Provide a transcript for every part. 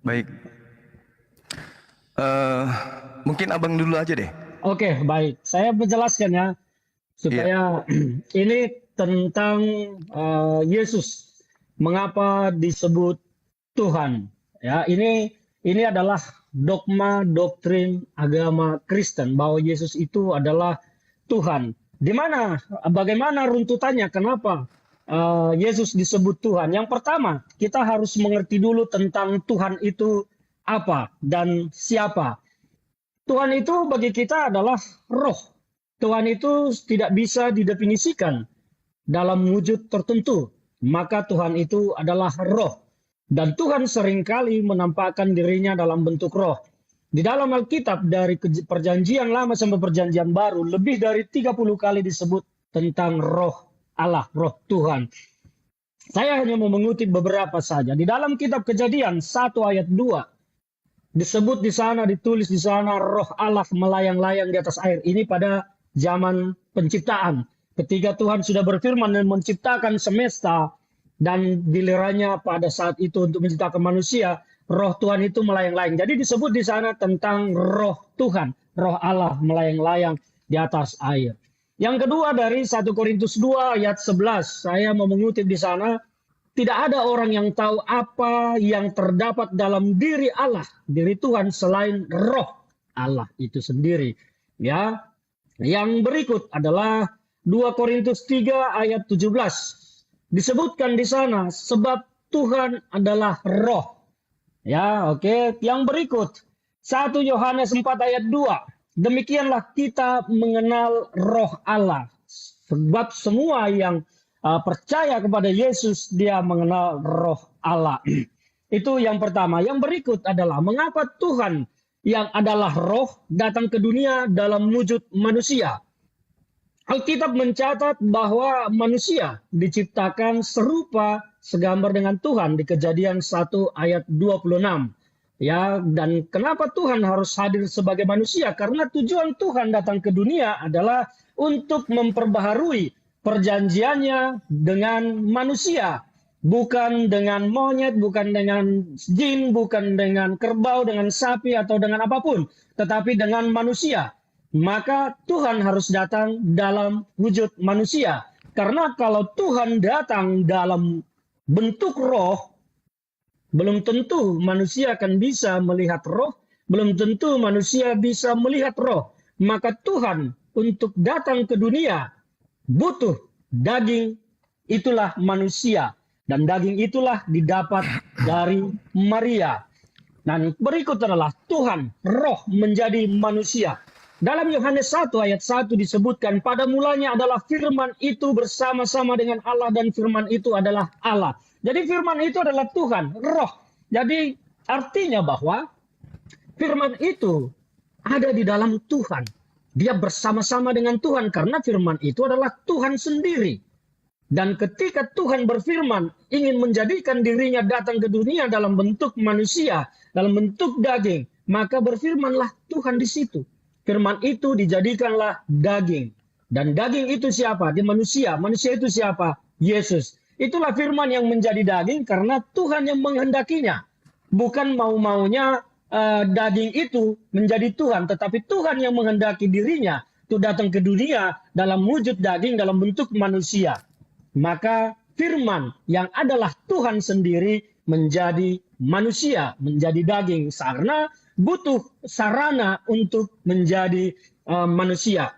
Baik. Eh, Mungkin abang dulu aja deh. Oke, baik. Saya menjelaskan ya, Iya. supaya ini tentang Yesus. Mengapa disebut Tuhan? Ya, ini adalah dogma doktrin agama Kristen bahwa Yesus itu adalah Tuhan. Di mana, bagaimana runtutannya? Kenapa Yesus disebut Tuhan? Yang pertama, kita harus mengerti dulu tentang Tuhan itu apa dan siapa. Tuhan itu bagi kita adalah roh. Tuhan itu tidak bisa didefinisikan dalam wujud tertentu. Maka Tuhan itu adalah roh. Dan Tuhan seringkali menampakkan dirinya dalam bentuk roh. Di dalam Alkitab dari perjanjian lama sampai perjanjian baru, lebih dari 30 kali disebut tentang roh Allah, roh Tuhan. Saya hanya mau mengutip beberapa saja. Di dalam kitab Kejadian 1 ayat 2, disebut di sana, ditulis di sana, roh Allah melayang-layang di atas air. Ini pada zaman penciptaan. Ketika Tuhan sudah berfirman dan menciptakan semesta, dan gilirannya pada saat itu untuk menciptakan manusia, roh Tuhan itu melayang-layang. Jadi disebut di sana tentang roh Tuhan, roh Allah melayang-layang di atas air. Yang kedua dari 1 Korintus 2 ayat 11, saya mau mengutip di sana, tidak ada orang yang tahu apa yang terdapat dalam diri Allah, diri Tuhan selain roh Allah itu sendiri. Ya, yang berikut adalah 2 Korintus 3 ayat 17. Disebutkan di sana sebab Tuhan adalah roh. Ya, oke. Yang berikut 1 Yohanes 4 ayat 2. Demikianlah kita mengenal roh Allah. Sebab semua yang percaya kepada Yesus, dia mengenal roh Allah. Itu yang pertama. Yang berikut adalah mengapa Tuhan yang adalah roh datang ke dunia dalam wujud manusia. Alkitab mencatat bahwa manusia diciptakan serupa segambar dengan Tuhan di Kejadian 1 ayat 26. Ya, dan kenapa Tuhan harus hadir sebagai manusia? Karena tujuan Tuhan datang ke dunia adalah untuk memperbaharui perjanjiannya dengan manusia, bukan dengan monyet, bukan dengan jin, bukan dengan kerbau, dengan sapi atau dengan apapun, tetapi dengan manusia. Maka Tuhan harus datang dalam wujud manusia. Karena kalau Tuhan datang dalam bentuk roh, belum tentu manusia akan bisa melihat roh, belum tentu manusia bisa melihat roh. Maka Tuhan untuk datang ke dunia butuh daging, itulah manusia. Dan daging itulah didapat dari Maria. Dan berikut adalah Tuhan, roh menjadi manusia. Dalam Yohanes 1 ayat 1 disebutkan, pada mulanya adalah firman itu bersama-sama dengan Allah dan firman itu adalah Allah. Jadi firman itu adalah Tuhan, roh. Jadi artinya bahwa firman itu ada di dalam Tuhan. Dia bersama-sama dengan Tuhan karena firman itu adalah Tuhan sendiri. Dan ketika Tuhan berfirman ingin menjadikan dirinya datang ke dunia dalam bentuk manusia, dalam bentuk daging, maka berfirmanlah Tuhan di situ. Firman itu dijadikanlah daging. Dan daging itu siapa? Di manusia. Manusia itu siapa? Yesus. Itulah firman yang menjadi daging karena Tuhan yang menghendakinya. Bukan mau-maunya daging itu menjadi Tuhan, tetapi Tuhan yang menghendaki dirinya itu datang ke dunia dalam wujud daging, dalam bentuk manusia. Maka firman yang adalah Tuhan sendiri menjadi manusia, menjadi daging, karena butuh sarana untuk menjadi manusia.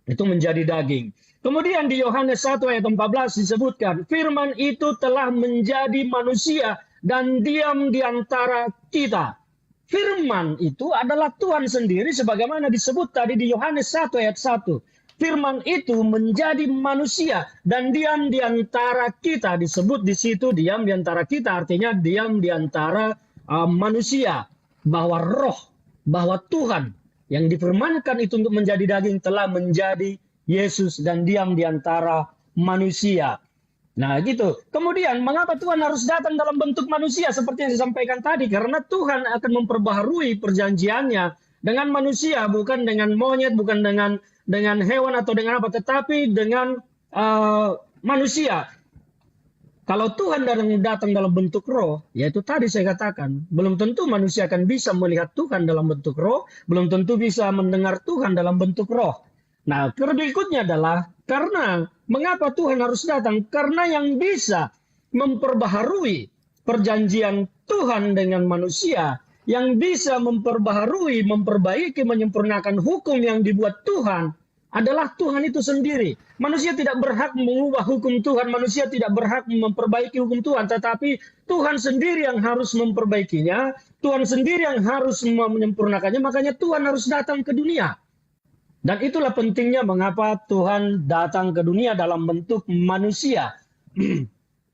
Itu menjadi daging. Kemudian di Yohanes 1 ayat 14 disebutkan, firman itu telah menjadi manusia dan diam di antara kita. Firman itu adalah Tuhan sendiri sebagaimana disebut tadi di Yohanes 1 ayat 1. Firman itu menjadi manusia dan diam di antara kita. Disebut di situ diam di antara kita, artinya diam di antara manusia. Bahwa roh, bahwa Tuhan yang difirmankan itu untuk menjadi daging telah menjadi Yesus dan diam di antara manusia. Nah gitu. Kemudian mengapa Tuhan harus datang dalam bentuk manusia seperti yang disampaikan tadi? Karena Tuhan akan memperbaharui perjanjiannya dengan manusia, bukan dengan monyet, bukan dengan hewan atau dengan apa, tetapi dengan manusia. Kalau Tuhan datang dalam bentuk roh, yaitu tadi saya katakan, belum tentu manusia akan bisa melihat Tuhan dalam bentuk roh, belum tentu bisa mendengar Tuhan dalam bentuk roh. Nah, berikutnya adalah karena mengapa Tuhan harus datang? Karena yang bisa memperbaharui perjanjian Tuhan dengan manusia, yang bisa memperbaharui, memperbaiki, menyempurnakan hukum yang dibuat Tuhan adalah Tuhan itu sendiri. Manusia tidak berhak mengubah hukum Tuhan, manusia tidak berhak memperbaiki hukum Tuhan, tetapi Tuhan sendiri yang harus memperbaikinya, Tuhan sendiri yang harus menyempurnakannya, makanya Tuhan harus datang ke dunia. Dan itulah pentingnya mengapa Tuhan datang ke dunia dalam bentuk manusia.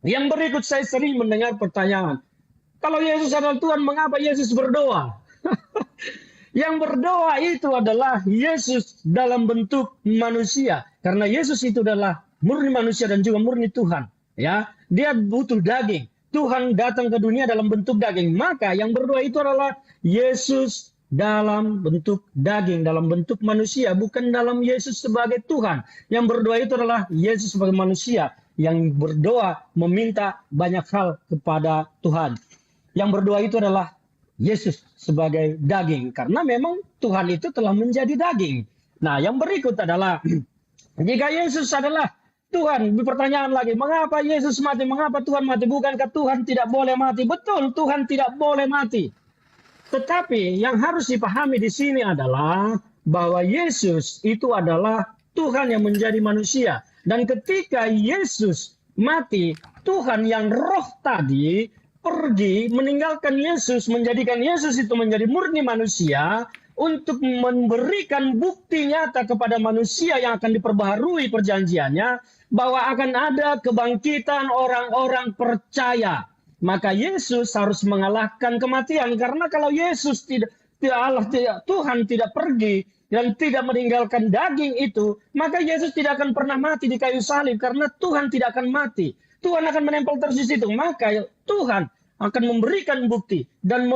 Yang berikut saya sering mendengar pertanyaan, kalau Yesus adalah Tuhan, mengapa Yesus berdoa? Yang berdoa itu adalah Yesus dalam bentuk manusia. Karena Yesus itu adalah murni manusia dan juga murni Tuhan. Ya, dia butuh daging. Tuhan datang ke dunia dalam bentuk daging. Maka yang berdoa itu adalah Yesus dalam bentuk daging, dalam bentuk manusia, bukan dalam Yesus sebagai Tuhan. Yang berdoa itu adalah Yesus sebagai manusia yang berdoa meminta banyak hal kepada Tuhan. Yang berdoa itu adalah Yesus sebagai daging, karena memang Tuhan itu telah menjadi daging. Nah, yang berikut adalah jika Yesus adalah Tuhan, pertanyaan lagi, mengapa Yesus mati? Mengapa Tuhan mati? Bukankah Tuhan tidak boleh mati? Betul, Tuhan tidak boleh mati. Tetapi yang harus dipahami di sini adalah bahwa Yesus itu adalah Tuhan yang menjadi manusia. Dan ketika Yesus mati, Tuhan yang roh tadi pergi meninggalkan Yesus, menjadikan Yesus itu menjadi murni manusia untuk memberikan bukti nyata kepada manusia yang akan diperbaharui perjanjiannya bahwa akan ada kebangkitan orang-orang percaya. Maka Yesus harus mengalahkan kematian, karena kalau Yesus Tuhan tidak pergi dan tidak meninggalkan daging itu, maka Yesus tidak akan pernah mati di kayu salib, karena Tuhan tidak akan mati. Tuhan akan menempel terus di situ. Maka Tuhan akan memberikan bukti dan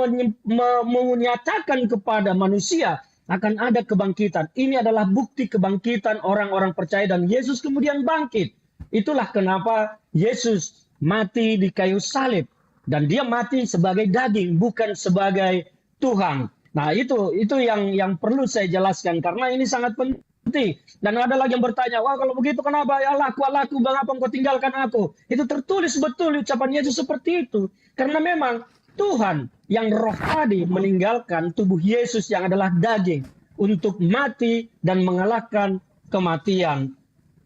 menyatakan kepada manusia akan ada kebangkitan. Ini adalah bukti kebangkitan orang-orang percaya dan Yesus kemudian bangkit. Itulah kenapa Yesus mati di kayu salib dan dia mati sebagai daging, bukan sebagai Tuhan. Nah, itu yang perlu saya jelaskan karena ini sangat penting. Dan ada lagi yang bertanya, wah kalau begitu kenapa ya Allahku, mengapa engkau tinggalkan aku? Itu tertulis betul ucapan Yesus seperti itu. Karena memang Tuhan yang roh tadi meninggalkan tubuh Yesus yang adalah daging untuk mati dan mengalahkan kematian.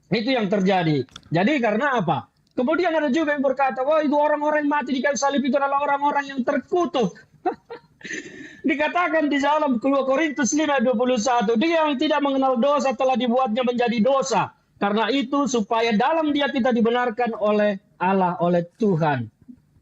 Itu yang terjadi. Jadi karena apa? Kemudian ada juga yang berkata, wah itu orang-orang yang mati di kayu salib itu adalah orang-orang yang terkutuk. Dikatakan di dalam 2 Korintus 5:21, dia yang tidak mengenal dosa telah dibuatnya menjadi dosa. Karena itu supaya dalam dia kita dibenarkan oleh Allah, oleh Tuhan.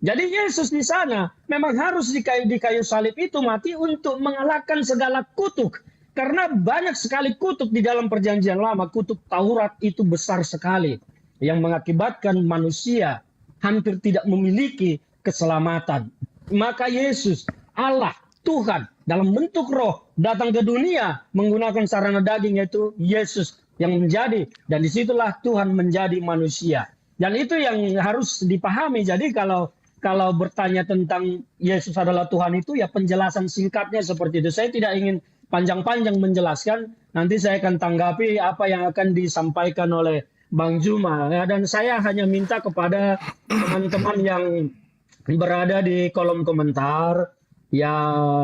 Jadi Yesus di sana memang harus di kayu salib itu mati untuk mengalahkan segala kutuk. Karena banyak sekali kutuk di dalam perjanjian lama. Kutuk Taurat itu besar sekali. Yang mengakibatkan manusia hampir tidak memiliki keselamatan. Maka Yesus, Allah, Tuhan dalam bentuk roh datang ke dunia menggunakan sarana daging, yaitu Yesus yang menjadi, dan disitulah Tuhan menjadi manusia. Dan itu yang harus dipahami. Jadi kalau bertanya tentang Yesus adalah Tuhan itu, ya penjelasan singkatnya seperti itu. Saya tidak ingin panjang-panjang menjelaskan. Nanti saya akan tanggapi apa yang akan disampaikan oleh Bang Juma. Dan saya hanya minta kepada teman-teman yang berada di kolom komentar, ya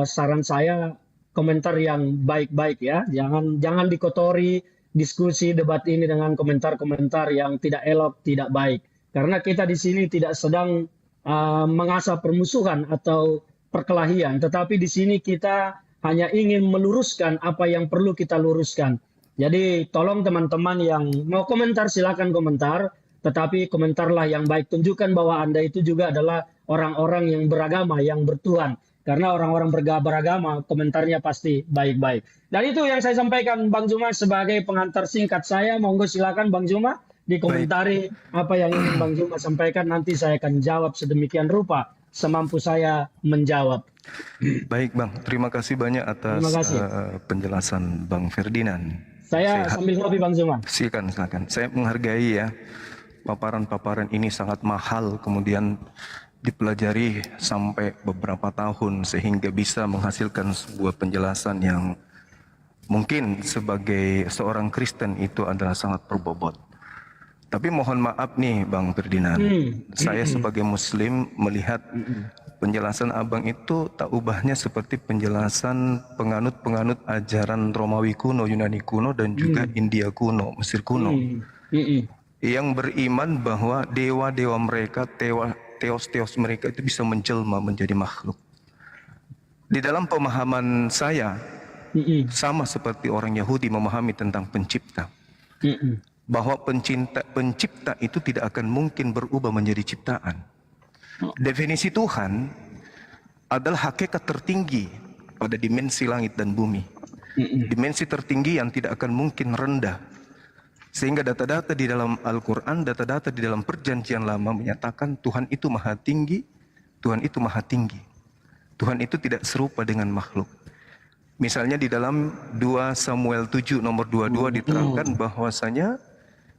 saran saya komentar yang baik-baik ya. Jangan dikotori diskusi debat ini dengan komentar-komentar yang tidak elok, tidak baik. Karena kita di sini tidak sedang mengasah permusuhan atau perkelahian, tetapi di sini kita hanya ingin meluruskan apa yang perlu kita luruskan. Jadi tolong teman-teman yang mau komentar silakan komentar, tetapi komentarlah yang baik. Tunjukkan bahwa Anda itu juga adalah orang-orang yang beragama, yang bertuhan. Karena orang-orang beragama komentarnya pasti baik-baik. Dan itu yang saya sampaikan Bang Juma sebagai pengantar singkat saya. Monggo silakan Bang Juma dikomentari apa yang ingin Bang Juma sampaikan. Nanti saya akan jawab sedemikian rupa semampu saya menjawab. Baik Bang, terima kasih banyak atas penjelasan Bang Ferdinand. Saya sambil ngopi Bang Juma. Silakan. Saya menghargai ya paparan-paparan ini sangat mahal, kemudian dipelajari sampai beberapa tahun sehingga bisa menghasilkan sebuah penjelasan yang mungkin sebagai seorang Kristen itu adalah sangat berbobot. Tapi mohon maaf nih Bang Ferdinand, saya sebagai Muslim melihat penjelasan Abang itu tak ubahnya seperti penjelasan penganut-penganut ajaran Romawi kuno, Yunani kuno, dan juga India kuno, Mesir kuno, yang beriman bahwa dewa-dewa mereka, teos-teos mereka itu bisa menjelma menjadi makhluk. Di dalam pemahaman saya, sama seperti orang Yahudi memahami tentang pencipta, bahwa pencipta itu tidak akan mungkin berubah menjadi ciptaan. Definisi Tuhan adalah hakikat tertinggi pada dimensi langit dan bumi, dimensi tertinggi yang tidak akan mungkin rendah. Sehingga data-data di dalam Al-Quran, data-data di dalam Perjanjian Lama menyatakan Tuhan itu maha tinggi, Tuhan itu maha tinggi, Tuhan itu tidak serupa dengan makhluk. Misalnya di dalam 2 Samuel 7 nomor 22 diterangkan bahwasanya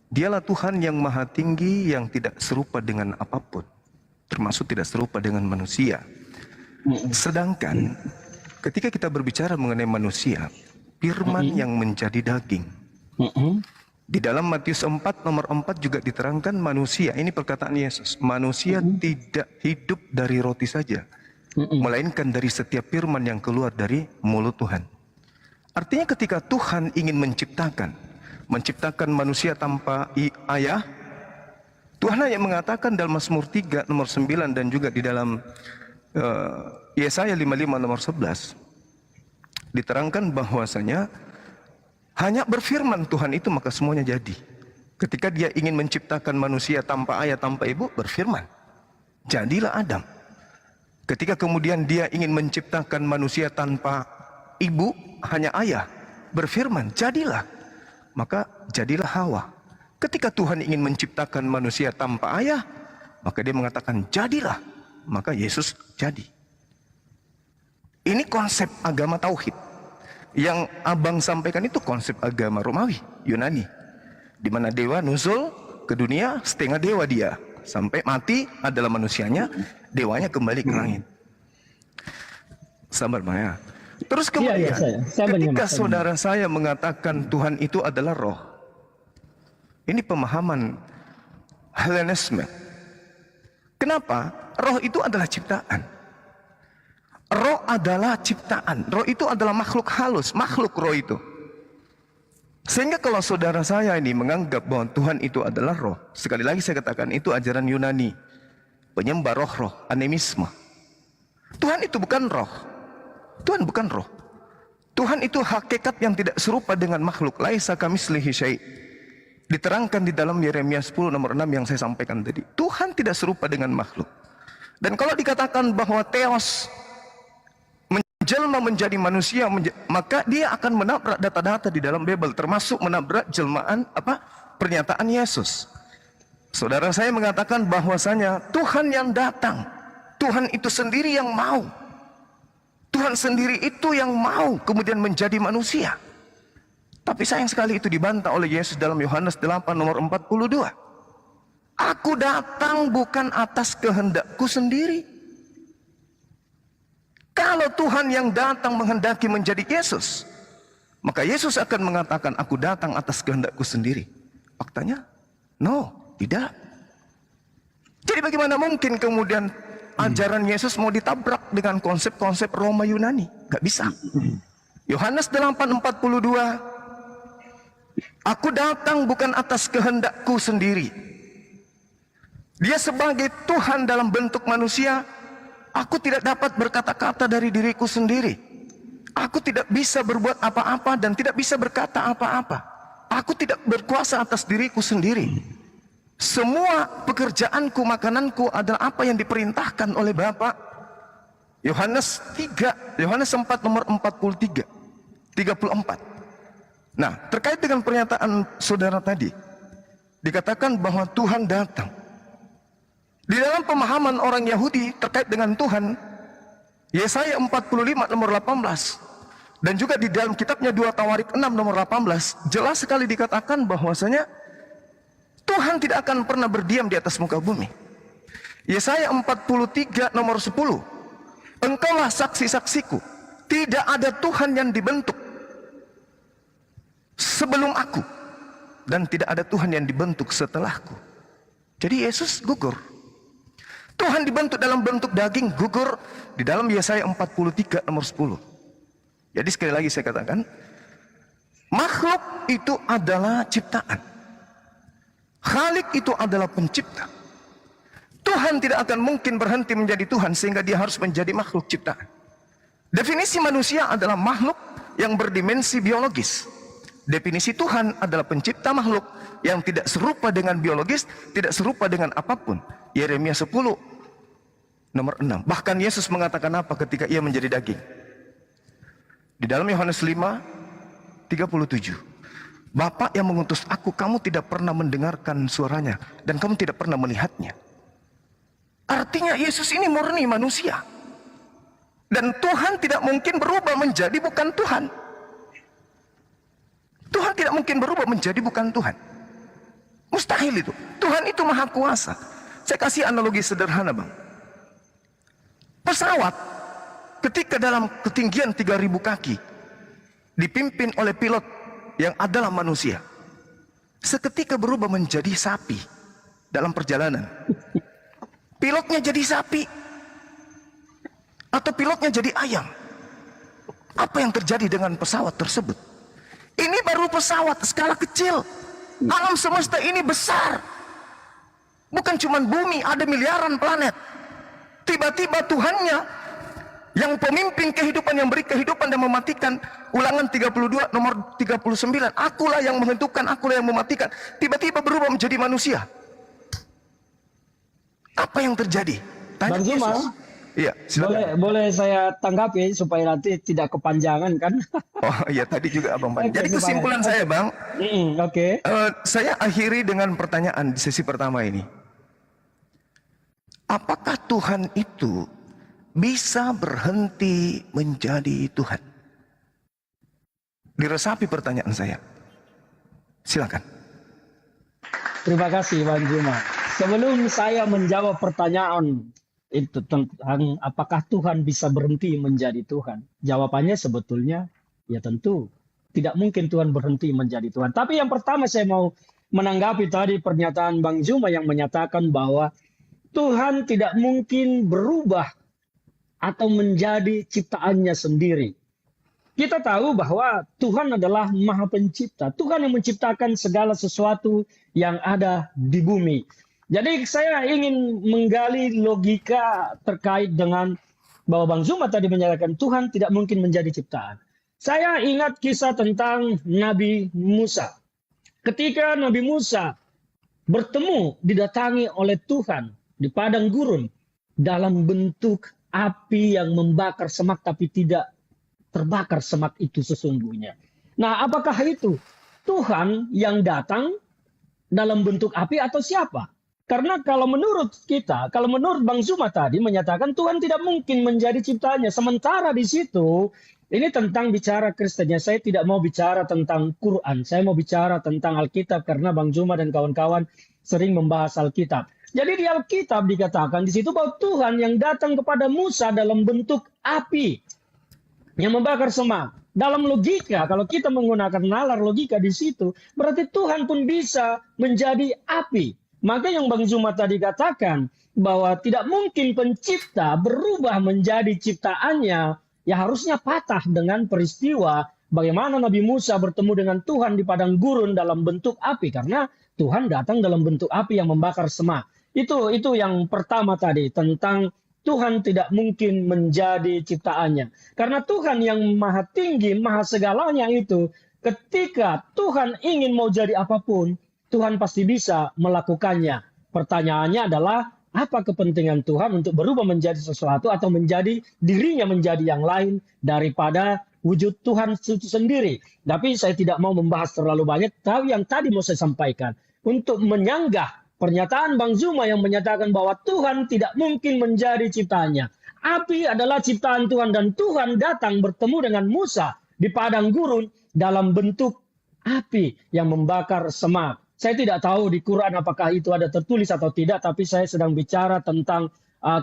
Dialah Tuhan yang maha tinggi, yang tidak serupa dengan apapun, termasuk tidak serupa dengan manusia. Sedangkan ketika kita berbicara mengenai manusia, firman yang menjadi daging, di dalam Matius 4 nomor 4 juga diterangkan manusia, ini perkataan Yesus, manusia tidak hidup dari roti saja, melainkan dari setiap firman yang keluar dari mulut Tuhan. Artinya ketika Tuhan ingin menciptakan manusia tanpa ayah, Tuhan hanya mengatakan dalam Mazmur 3 nomor 9 dan juga di dalam Yesaya 55 nomor 11 diterangkan bahwasanya hanya berfirman Tuhan itu maka semuanya jadi. Ketika dia ingin menciptakan manusia tanpa ayah, tanpa ibu, berfirman, jadilah Adam. Ketika kemudian dia ingin menciptakan manusia tanpa ibu, hanya ayah, berfirman, jadilah. Maka jadilah Hawa. Ketika Tuhan ingin menciptakan manusia tanpa ayah, maka dia mengatakan jadilah. Maka Yesus jadi. Ini konsep agama tauhid. Yang abang sampaikan itu konsep agama Romawi, Yunani, di mana dewa nuzul ke dunia, setengah dewa dia, sampai mati adalah manusianya, dewanya kembali ke langit. Sabar Maya. Terus kemudian ketika saudara saya mengatakan Tuhan itu adalah roh, ini pemahaman Hellenisme. Kenapa? Roh itu adalah ciptaan. Roh adalah ciptaan. Roh itu adalah makhluk halus, makhluk roh itu. Sehingga kalau saudara saya ini menganggap bahwa Tuhan itu adalah roh, sekali lagi saya katakan itu ajaran Yunani, penyembah roh-roh, animisme. Tuhan itu bukan roh. Tuhan bukan roh. Tuhan itu hakikat yang tidak serupa dengan makhluk. Laisa kamitslihi syai'. Diterangkan di dalam Yeremia 10 nomor 6 yang saya sampaikan tadi. Tuhan tidak serupa dengan makhluk. Dan kalau dikatakan bahwa Theos menjelma menjadi manusia, maka dia akan menabrak data-data di dalam Bible, termasuk menabrak jelmaan pernyataan Yesus. Saudara saya mengatakan bahwasanya Tuhan yang datang, Tuhan itu sendiri yang mau. Tuhan sendiri itu yang mau kemudian menjadi manusia. Tapi sayang sekali itu dibantah oleh Yesus dalam Yohanes 8 nomor 42. Aku datang bukan atas kehendakku sendiri. Kalau Tuhan yang datang menghendaki menjadi Yesus, maka Yesus akan mengatakan aku datang atas kehendakku sendiri. Faktanya, no, tidak. Jadi bagaimana mungkin kemudian ajaran Yesus mau ditabrak dengan konsep-konsep Roma Yunani? Gak bisa. Yohanes 8:42, aku datang bukan atas kehendakku sendiri. Dia sebagai Tuhan dalam bentuk manusia. Aku tidak dapat berkata-kata dari diriku sendiri. Aku tidak bisa berbuat apa-apa dan tidak bisa berkata apa-apa. Aku tidak berkuasa atas diriku sendiri. Semua pekerjaanku, makananku adalah apa yang diperintahkan oleh Bapa. Yohanes 4 nomor 43, 34. Nah, terkait dengan pernyataan saudara tadi, dikatakan bahwa Tuhan datang. Di dalam pemahaman orang Yahudi terkait dengan Tuhan, Yesaya 45 nomor 18, dan juga di dalam kitabnya 2 Tawarik 6 nomor 18, jelas sekali dikatakan bahwasanya Tuhan Tuhan tidak akan pernah berdiam di atas muka bumi. Yesaya 43 nomor 10. Engkaulah saksi-saksiku, tidak ada Tuhan yang dibentuk sebelum aku, dan tidak ada Tuhan yang dibentuk setelahku. Jadi Yesus gugur. Tuhan dibentuk dalam bentuk daging, gugur di dalam Yesaya 43 nomor 10. Jadi sekali lagi saya katakan, makhluk itu adalah ciptaan. Khalik itu adalah pencipta. Tuhan tidak akan mungkin berhenti menjadi Tuhan sehingga dia harus menjadi makhluk ciptaan. Definisi manusia adalah makhluk yang berdimensi biologis. Definisi Tuhan adalah pencipta makhluk yang tidak serupa dengan biologis, tidak serupa dengan apapun. Yeremia 10 nomor 6. Bahkan Yesus mengatakan apa ketika ia menjadi daging? Di dalam Yohanes 5:37. Bapa yang mengutus aku, kamu tidak pernah mendengarkan suaranya dan kamu tidak pernah melihatnya. Artinya Yesus ini murni manusia. Dan Tuhan tidak mungkin berubah menjadi bukan Tuhan. Tuhan tidak mungkin berubah menjadi bukan Tuhan. Mustahil itu. Tuhan itu maha kuasa. Saya kasih analogi sederhana, Bang. Pesawat ketika dalam ketinggian 3.000 kaki dipimpin oleh pilot yang adalah manusia, seketika berubah menjadi sapi dalam perjalanan. Pilotnya jadi sapi atau pilotnya jadi ayam. Apa yang terjadi dengan pesawat tersebut? Ini baru pesawat skala kecil. Alam semesta ini besar. Bukan cuma bumi, ada miliaran planet. Tiba-tiba Tuhannya yang pemimpin kehidupan, yang beri kehidupan dan mematikan. Ulangan 32 nomor 39. Akulah yang menentukan, akulah yang mematikan. Tiba-tiba berubah menjadi manusia. Apa yang terjadi? Tanya Bang Zuma, Yesus. Iya, silakan. boleh saya tanggapi supaya nanti tidak kepanjangan kan? Oh iya, tadi juga Abang Bang. Oke, Jadi Bang. kesimpulan saya, Bang, Oke. saya akhiri dengan pertanyaan di sesi pertama ini. Apakah Tuhan itu bisa berhenti menjadi Tuhan? Diresapi pertanyaan saya. Silakan. Terima kasih Bang Zuma. Sebelum saya menjawab pertanyaan itu tentang apakah Tuhan bisa berhenti menjadi Tuhan, jawabannya sebetulnya ya tentu tidak mungkin Tuhan berhenti menjadi Tuhan. Tapi yang pertama saya mau menanggapi tadi pernyataan Bang Zuma yang menyatakan bahwa Tuhan tidak mungkin berubah atau menjadi ciptaannya sendiri. Kita tahu bahwa Tuhan adalah Maha Pencipta. Tuhan yang menciptakan segala sesuatu yang ada di bumi. Jadi saya ingin menggali logika terkait dengan bahwa Bang Zuma tadi menyatakan Tuhan tidak mungkin menjadi ciptaan. Saya ingat kisah tentang Nabi Musa. Ketika Nabi Musa bertemu, didatangi oleh Tuhan di padang gurun dalam bentuk api yang membakar semak tapi tidak terbakar semak itu sesungguhnya. Nah, apakah itu Tuhan yang datang dalam bentuk api atau siapa? Karena kalau menurut kita, kalau menurut Bang Zuma tadi menyatakan Tuhan tidak mungkin menjadi ciptaannya. Sementara di situ, ini tentang bicara Kristennya. Saya tidak mau bicara tentang Quran. Saya mau bicara tentang Alkitab karena Bang Zuma dan kawan-kawan sering membahas Alkitab. Jadi di Alkitab dikatakan di situ bahwa Tuhan yang datang kepada Musa dalam bentuk api yang membakar semak. Dalam logika, kalau kita menggunakan nalar logika di situ, berarti Tuhan pun bisa menjadi api. Maka yang Bang Zuma tadi katakan bahwa tidak mungkin pencipta berubah menjadi ciptaannya, ya harusnya patah dengan peristiwa bagaimana Nabi Musa bertemu dengan Tuhan di padang gurun dalam bentuk api. Karena Tuhan datang dalam bentuk api yang membakar semak. Itu yang pertama tadi tentang Tuhan tidak mungkin menjadi ciptaannya. Karena Tuhan yang maha tinggi, maha segalanya itu, ketika Tuhan ingin mau jadi apapun, Tuhan pasti bisa melakukannya. Pertanyaannya adalah, apa kepentingan Tuhan untuk berubah menjadi sesuatu atau menjadi dirinya menjadi yang lain daripada wujud Tuhan itu sendiri. Tapi saya tidak mau membahas terlalu banyak, tapi yang tadi mau saya sampaikan, untuk menyanggah pernyataan Bang Zuma yang menyatakan bahwa Tuhan tidak mungkin menjadi ciptaannya. Api adalah ciptaan Tuhan dan Tuhan datang bertemu dengan Musa di padang gurun dalam bentuk api yang membakar semak. Saya tidak tahu di Quran apakah itu ada tertulis atau tidak, tapi saya sedang bicara tentang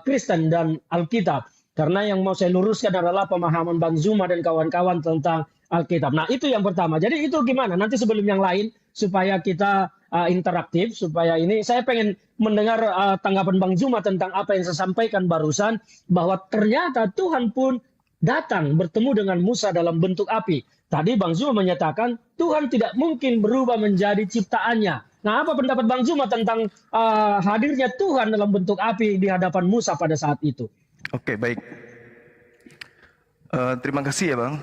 Kristen dan Alkitab. Karena yang mau saya luruskan adalah pemahaman Bang Zuma dan kawan-kawan tentang Alkitab. Nah, itu yang pertama. Jadi itu gimana? Nanti sebelum yang lain, supaya kita interaktif, supaya ini saya pengen mendengar tanggapan Bang Zuma tentang apa yang saya sampaikan barusan, bahwa ternyata Tuhan pun datang bertemu dengan Musa dalam bentuk api. Tadi Bang Zuma menyatakan Tuhan tidak mungkin berubah menjadi ciptaannya. Nah, apa pendapat Bang Zuma tentang hadirnya Tuhan dalam bentuk api di hadapan Musa pada saat itu? Oke, baik. Terima kasih ya, Bang.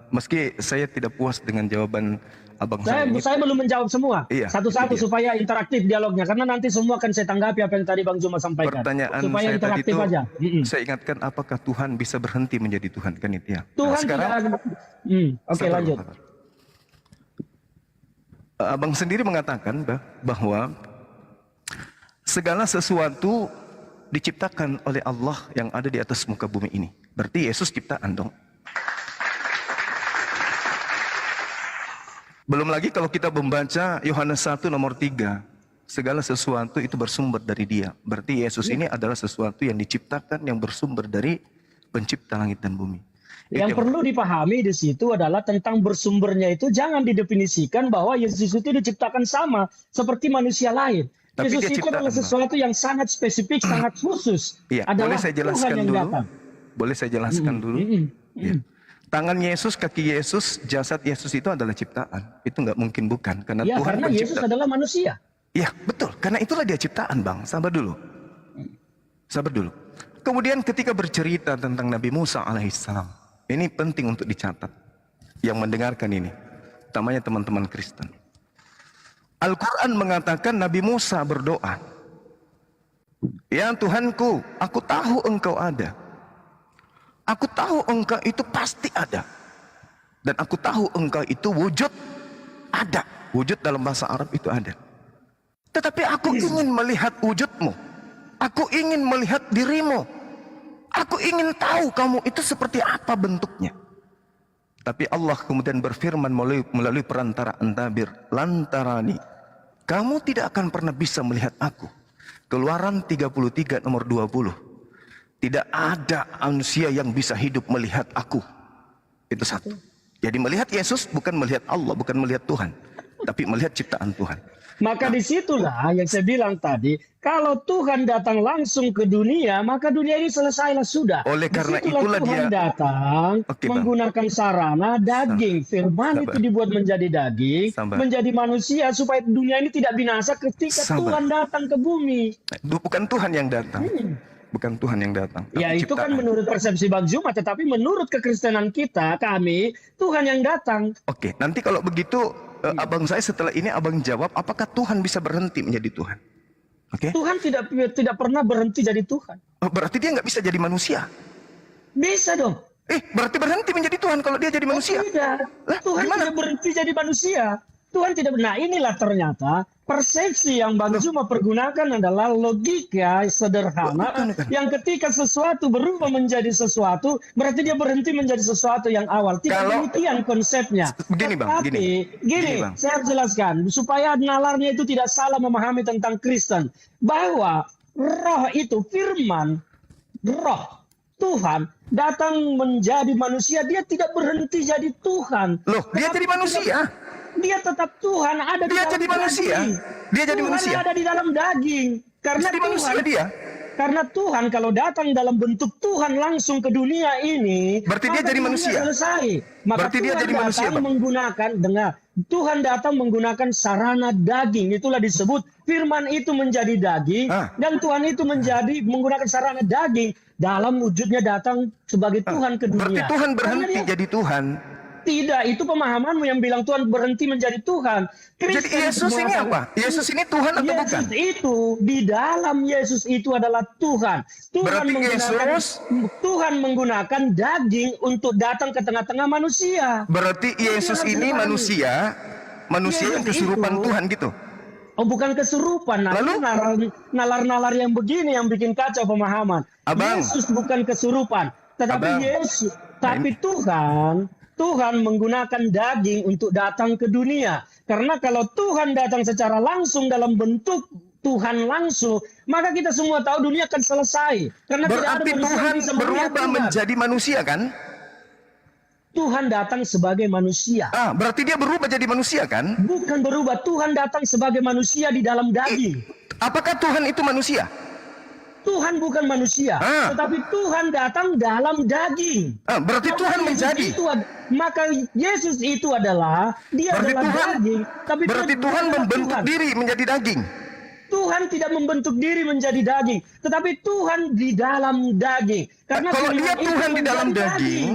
Meski saya tidak puas dengan jawaban Abang Saya belum menjawab semua. Iya, Satu-satu iya. supaya interaktif dialognya. Karena nanti semua akan saya tanggapi apa yang tadi Bang Zuma sampaikan. Pertanyaan Supaya saya tadi interaktif itu, aja. saya ingatkan apakah Tuhan bisa berhenti menjadi Tuhan, kan itu ya. Nah, Tuhan sekarang, tidak. Oke, sabar, lanjut. sabar. Abang sendiri mengatakan bahwa segala sesuatu diciptakan oleh Allah yang ada di atas muka bumi ini. Berarti Yesus ciptaan dong. Belum lagi kalau kita membaca Yohanes 1 nomor 3. Segala sesuatu itu bersumber dari Dia. Berarti Yesus ini adalah sesuatu yang diciptakan, yang bersumber dari pencipta langit dan bumi. Yang perlu dipahami di situ adalah tentang bersumbernya itu jangan didefinisikan bahwa Yesus itu diciptakan sama seperti manusia lain. Tapi Yesus dia itu adalah ciptaan, sesuatu yang sangat spesifik, sangat khusus. Iya, Adalah boleh saya Tuhan jelaskan yang dulu? datang. Boleh saya jelaskan dulu? Iya. Tangan Yesus, kaki Yesus, jasad Yesus itu adalah ciptaan. Itu nggak mungkin bukan, karena Ya, Tuhan karena Yesus pencipta. adalah manusia. Iya, betul. Karena itulah dia ciptaan, Bang. Sabar dulu. Sabar dulu. Kemudian ketika bercerita tentang Nabi Musa alaihissalam, ini penting untuk dicatat. Yang mendengarkan ini, utamanya teman-teman Kristen. Al-Quran mengatakan Nabi Musa berdoa, "Ya Tuhanku, aku tahu engkau ada. Aku tahu engkau itu pasti ada. Dan aku tahu engkau itu wujud ada." Wujud dalam bahasa Arab itu ada. Tetapi aku ingin melihat wujudmu. Aku ingin melihat dirimu. Aku ingin tahu kamu itu seperti apa bentuknya. Tapi Allah kemudian berfirman melalui perantara Antabir, "Lantarani, kamu tidak akan pernah bisa melihat aku." Keluaran 33 nomor 20. Tidak ada manusia yang bisa hidup melihat aku. Itu satu. Jadi melihat Yesus bukan melihat Allah, bukan melihat Tuhan, tapi melihat ciptaan Tuhan. Maka disitulah yang saya bilang tadi, kalau Tuhan datang langsung ke dunia, maka dunia ini selesailah sudah. Oleh karena Disitulah itulah Tuhan dia datang Oke, Bang. menggunakan sarana daging. Firman Sabar. itu dibuat menjadi daging, Sabar. menjadi manusia supaya dunia ini tidak binasa ketika Sabar. Tuhan datang ke bumi. Bukan Tuhan yang datang. Bukan Tuhan yang datang. Ya tapi itu kan ciptaan. menurut persepsi Bang Zuma, tetapi menurut kekristenan kita, kami, Tuhan yang datang. Oke, nanti kalau begitu abang saya setelah ini abang jawab apakah Tuhan bisa berhenti menjadi Tuhan. Oke? Tuhan tidak pernah berhenti jadi Tuhan. Oh, berarti dia nggak bisa jadi manusia. Bisa dong. Berarti berhenti menjadi Tuhan kalau dia jadi manusia. Tidak. Lah, Tuhan gimana? tidak berhenti jadi manusia. Tuhan tidak. Nah, inilah ternyata persepsi yang Bang Zuma pergunakan adalah logika sederhana Bukan. yang ketika sesuatu berubah menjadi sesuatu berarti dia berhenti menjadi sesuatu yang awal. Tidak Kalau- demikian konsepnya. Begini, Bang, Tetapi, gini. Gini, Bang. saya harus jelaskan supaya nalarnya itu tidak salah memahami tentang Kristen bahwa roh itu firman, roh Tuhan datang menjadi manusia, dia tidak berhenti jadi Tuhan. Loh, dia Tetapi jadi manusia. Dia tetap Tuhan ada di Dia dalam jadi manusia. daging. Dia jadi Tuhan manusia. ada di dalam daging. Karena Jadi manusia dia. Karena Tuhan kalau datang dalam bentuk Tuhan langsung ke dunia ini, Berarti dia maka jadi dunia manusia. Selesai. Maka Berarti dia Tuhan jadi manusia, datang Bang. menggunakan Tuhan datang menggunakan sarana daging. Itulah disebut firman itu menjadi daging dan Tuhan itu menggunakan sarana daging dalam wujudnya datang sebagai Tuhan ke Berarti dunia. Tuhan Karena berhenti dia- jadi Tuhan. Tidak, itu pemahamanmu yang bilang Tuhan berhenti menjadi Tuhan. Jadi Kristen Yesus ini mengatakan, apa? Yesus ini Tuhan atau bukan? Yesus itu di dalam Yesus itu adalah Tuhan. Berarti Tuhan menggunakan daging untuk datang ke tengah-tengah manusia. Berarti Yesus harus ini dipahami. manusia yang Yesus kesurupan itu- Tuhan gitu. Oh, bukan kesurupan. Nah, Lalu? itu nalar-nalar yang begini yang bikin kacau pemahaman. Abang. Yesus bukan kesurupan, tetapi Abang. Yesus, Nah, tapi Tuhan Tuhan menggunakan daging untuk datang ke dunia. Karena kalau Tuhan datang secara langsung dalam bentuk Tuhan langsung, maka kita semua tahu dunia akan selesai. Karena tidak ada Berarti manusia Tuhan yang bisa melihat berubah Tuhan. menjadi manusia kan? Tuhan datang sebagai manusia. Berarti dia berubah jadi manusia kan? Bukan berubah, Tuhan datang sebagai manusia di dalam daging. Apakah Tuhan itu manusia? Tuhan bukan manusia, tetapi Tuhan datang dalam daging. Berarti Tuhan menjadi. Maka Yesus itu adalah, dia Berarti adalah Tuhan, daging. Tapi berarti dia Tuhan adalah membentuk Tuhan. diri menjadi daging. Tuhan tidak membentuk diri menjadi daging, tetapi Tuhan di dalam daging. Karena Kalau firman dia itu Tuhan di dalam menjadi daging,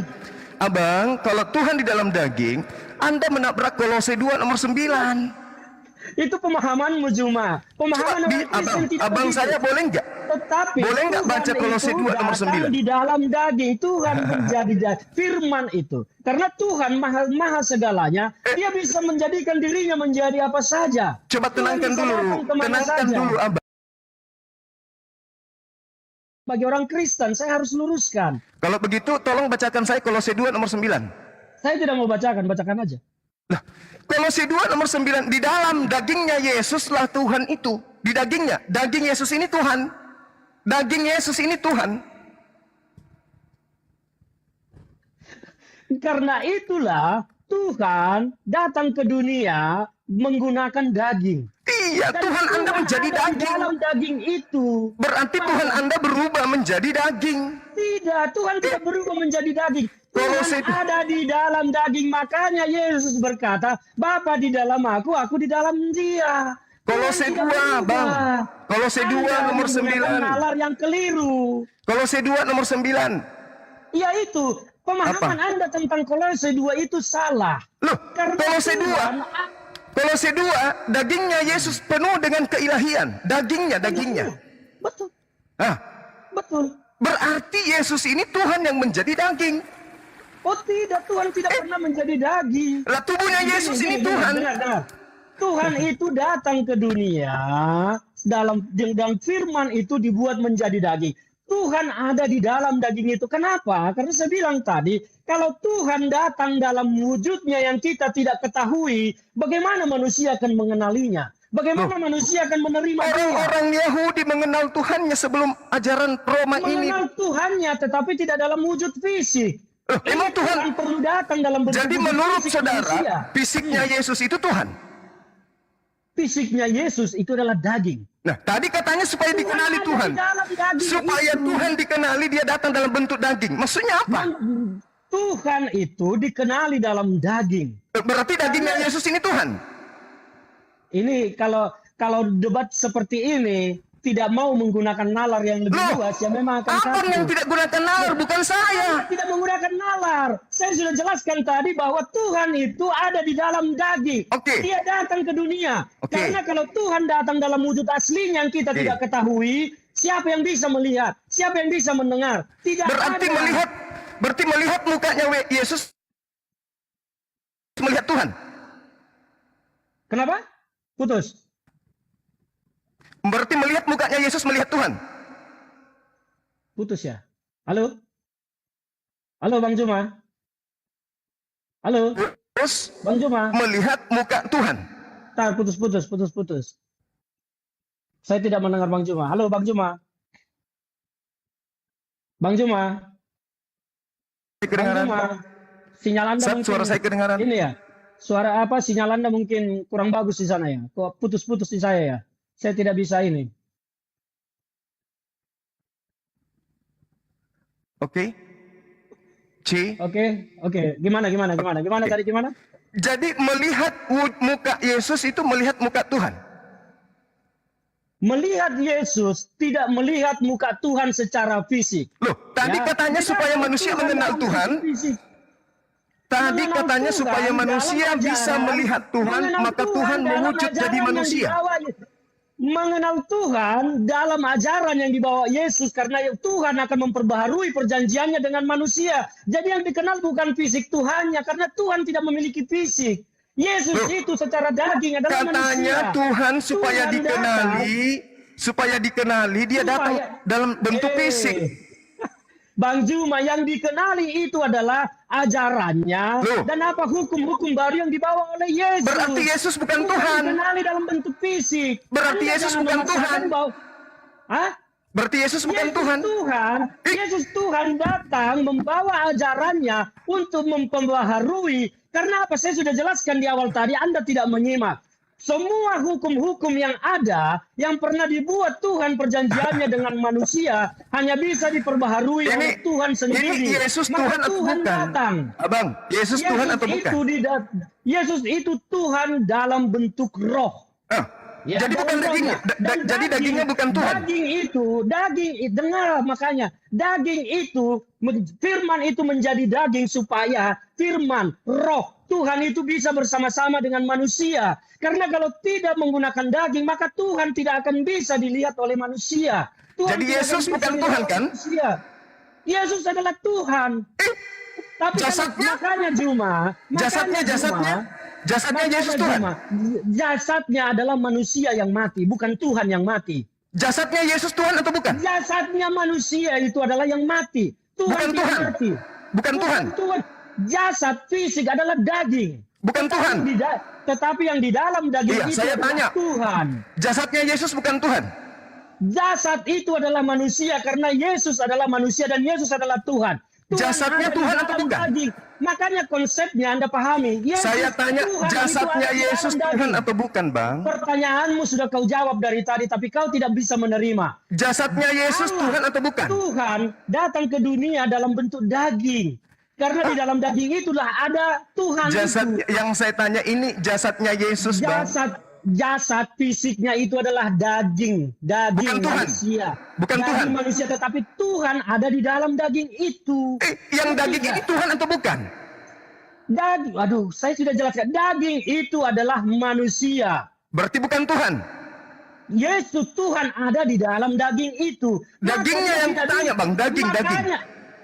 Abang, kalau Tuhan di dalam daging, Anda menabrak Kolose 2 nomor 9. Itu pemahamanmu Juma. Pemahaman orang Kristen tidak Abang begitu. saya boleh nggak? Tetapi Boleh nggak baca Tuhan Kolose itu 2 nomor datang 9? di dalam daging. Tuhan menjadi firman itu. Karena Tuhan maha segalanya, dia bisa menjadikan dirinya menjadi apa saja. Coba Tuhan tenangkan bisa dulu, datang kemana tenangkan saja. dulu Abang. Bagi orang Kristen, saya harus luruskan. Kalau begitu, tolong bacakan saya Kolose 2 nomor 9. Saya tidak mau bacakan aja. Nah, Kolose 2 nomor 9, di dalam dagingnya Yesuslah Tuhan itu. Di dagingnya, daging Yesus ini Tuhan. Daging Yesus ini Tuhan. Karena itulah Tuhan datang ke dunia menggunakan daging. Iya, Dan Tuhan Anda menjadi ada di daging. dalam daging itu. Berarti Tuhan Anda berubah menjadi daging. Tidak, Tuhan tidak berubah menjadi daging. Kolose Tuhan ada di dalam daging. Makanya Yesus berkata, Bapa di dalam aku di dalam dia. Kolose Tuhan 2, tidak berubah. Bang. Kolose 2 Anda nomor menggunakan 9. nalar yang keliru. Kolose 2 nomor 9. Ya itu, pemahaman Anda tentang Kolose 2 itu salah. Loh, Karena Kolose 2. Tuhan, Kolose 2, dagingnya Yesus penuh dengan keilahian. Dagingnya. Betul, Ah, betul. berarti Yesus ini Tuhan yang menjadi daging. Oh tidak, Tuhan tidak pernah menjadi daging. Lah tubuhnya Yesus ini Tuhan. Dengar. Tuhan itu datang ke dunia dalam firman itu dibuat menjadi daging. Tuhan ada di dalam daging itu. Kenapa? Karena saya bilang tadi, kalau Tuhan datang dalam wujudnya yang kita tidak ketahui, bagaimana manusia akan mengenalinya? Bagaimana manusia akan menerima dia? Orang-orang Yahudi mengenal Tuhannya sebelum ajaran Roma ini. Mengenal Tuhannya, tetapi tidak dalam wujud fisik. Emang Tuhan perlu datang dalam bentuk jadi wujud menurut fisik saudara, manusia. fisiknya Yesus itu Tuhan. Fisiknya Yesus itu adalah daging. Nah, tadi katanya supaya dikenali ada Tuhan. di dalam daging Supaya itu. Tuhan dikenali, dia datang dalam bentuk daging. Maksudnya apa? Tuhan itu dikenali dalam daging. Berarti dagingnya Yesus ini Tuhan. Ini kalau debat seperti ini tidak mau menggunakan nalar yang lebih Loh, luas, ya memang akan Abang yang satu. tidak gunakan nalar, bukan saya. Saya tidak menggunakan nalar. Saya sudah jelaskan tadi bahwa Tuhan itu ada di dalam daging. Oke. Dia datang ke dunia. Oke. Karena kalau Tuhan datang dalam wujud aslinya yang kita Oke. tidak ketahui, siapa yang bisa melihat? Siapa yang bisa mendengar? Tidak Berarti ada. melihat mukanya Yesus melihat Tuhan. Kenapa? Putus. Berarti melihat mukanya Yesus melihat Tuhan. Putus ya. Halo? Halo Bang Juma? Halo? Terus Bang Juma? melihat muka Tuhan. Tar, putus. Saya tidak mendengar Bang Juma. Halo Bang Juma? Bang Juma? Bang Kedengaran. Juma? Sinyal Anda mungkin Suara saya kedengaran. ini ya. Suara apa? Sinyal Anda mungkin kurang bagus di sana ya. Kok putus-putus di saya ya? Saya tidak bisa ini. Oke. C. Oke. Gimana tadi gimana? Jadi melihat muka Yesus itu melihat muka Tuhan. Melihat Yesus tidak melihat muka Tuhan secara fisik. Loh, tadi Ya, katanya tidak supaya ada manusia Tuhan mengenal dalam Tuhan. wujud fisik. Tadi Mengenal katanya Tuhan supaya dalam manusia bisa ajaran, melihat Tuhan, mengenal maka Tuhan dalam mewujud ajaran jadi yang manusia. dibawa mengenal Tuhan dalam ajaran yang dibawa Yesus, karena Tuhan akan memperbaharui perjanjiannya dengan manusia. Jadi yang dikenal bukan fisik Tuhannya, karena Tuhan tidak memiliki fisik. Yesus Loh, itu secara daging adalah Katanya manusia. Tuhan supaya Tuhan dikenali dia Supaya- datang dalam bentuk Eh, fisik. Bang Juma, yang dikenali itu adalah ajarannya Loh. dan apa hukum-hukum baru yang dibawa oleh Yesus. Berarti Yesus bukan Tuhan. Dikenali dalam bentuk fisik. Berarti Anda Yesus jangan bukan memaksakan Tuhan. Hah? Berarti Yesus bukan Yesus Tuhan. Yesus Tuhan datang membawa ajarannya untuk memperbaharui. Karena apa? Saya sudah jelaskan di awal tadi, Anda tidak menyimak. Semua hukum-hukum yang ada, yang pernah dibuat Tuhan perjanjiannya dengan manusia, hanya bisa diperbaharui oleh Tuhan sendiri. Ini Yesus Maka Tuhan atau Tuhan bukan? datang. Abang, Yesus Tuhan atau bukan? Yesus itu Tuhan dalam bentuk roh. Ya, jadi bukan dagingnya. Jadi dagingnya bukan Tuhan. Dengar makanya, daging itu, firman itu menjadi daging supaya firman, roh, Tuhan itu bisa bersama-sama dengan manusia. Karena kalau tidak menggunakan daging, maka Tuhan tidak akan bisa dilihat oleh manusia. Tuhan Jadi Yesus bukan Tuhan kan? Manusia. Yesus adalah Tuhan. Tapi jasadnya? Makanya Jasadnya Yesus Tuhan. Jasadnya adalah manusia yang mati, bukan Tuhan yang mati. Jasadnya Yesus Tuhan atau bukan? Jasadnya manusia itu adalah yang mati. Bukan Tuhan. Mati. Bukan Tuhan. Jasad fisik adalah daging. Bukan Tuhan. Tetapi yang di dalam daging itu saya adalah tanya. Tuhan. Jasadnya Yesus bukan Tuhan. Jasad itu adalah manusia karena Yesus adalah manusia dan Yesus adalah Tuhan. Jasadnya Tuhan atau bukan? Daging. Makanya konsepnya Anda pahami. Yesus, Saya tanya, Tuhan jasadnya itu Yesus Tuhan atau bukan, Bang? Pertanyaanmu sudah kau jawab dari tadi, tapi kau tidak bisa menerima. Jasadnya Yesus Tuhan atau bukan? Tuhan datang ke dunia dalam bentuk daging. Karena di dalam daging itulah ada Tuhan. Jasad itu. Yang saya tanya ini jasadnya Yesus, Bang. Jasad fisiknya itu adalah daging bukan manusia. Bukan daging Tuhan. Manusia, tetapi Tuhan ada di dalam daging itu. Yang daging ini Tuhan atau bukan? Saya sudah jelaskan. Daging itu adalah manusia. Berarti bukan Tuhan. Yesus Tuhan ada di dalam daging itu. Dagingnya yang tanya, Bang, daging.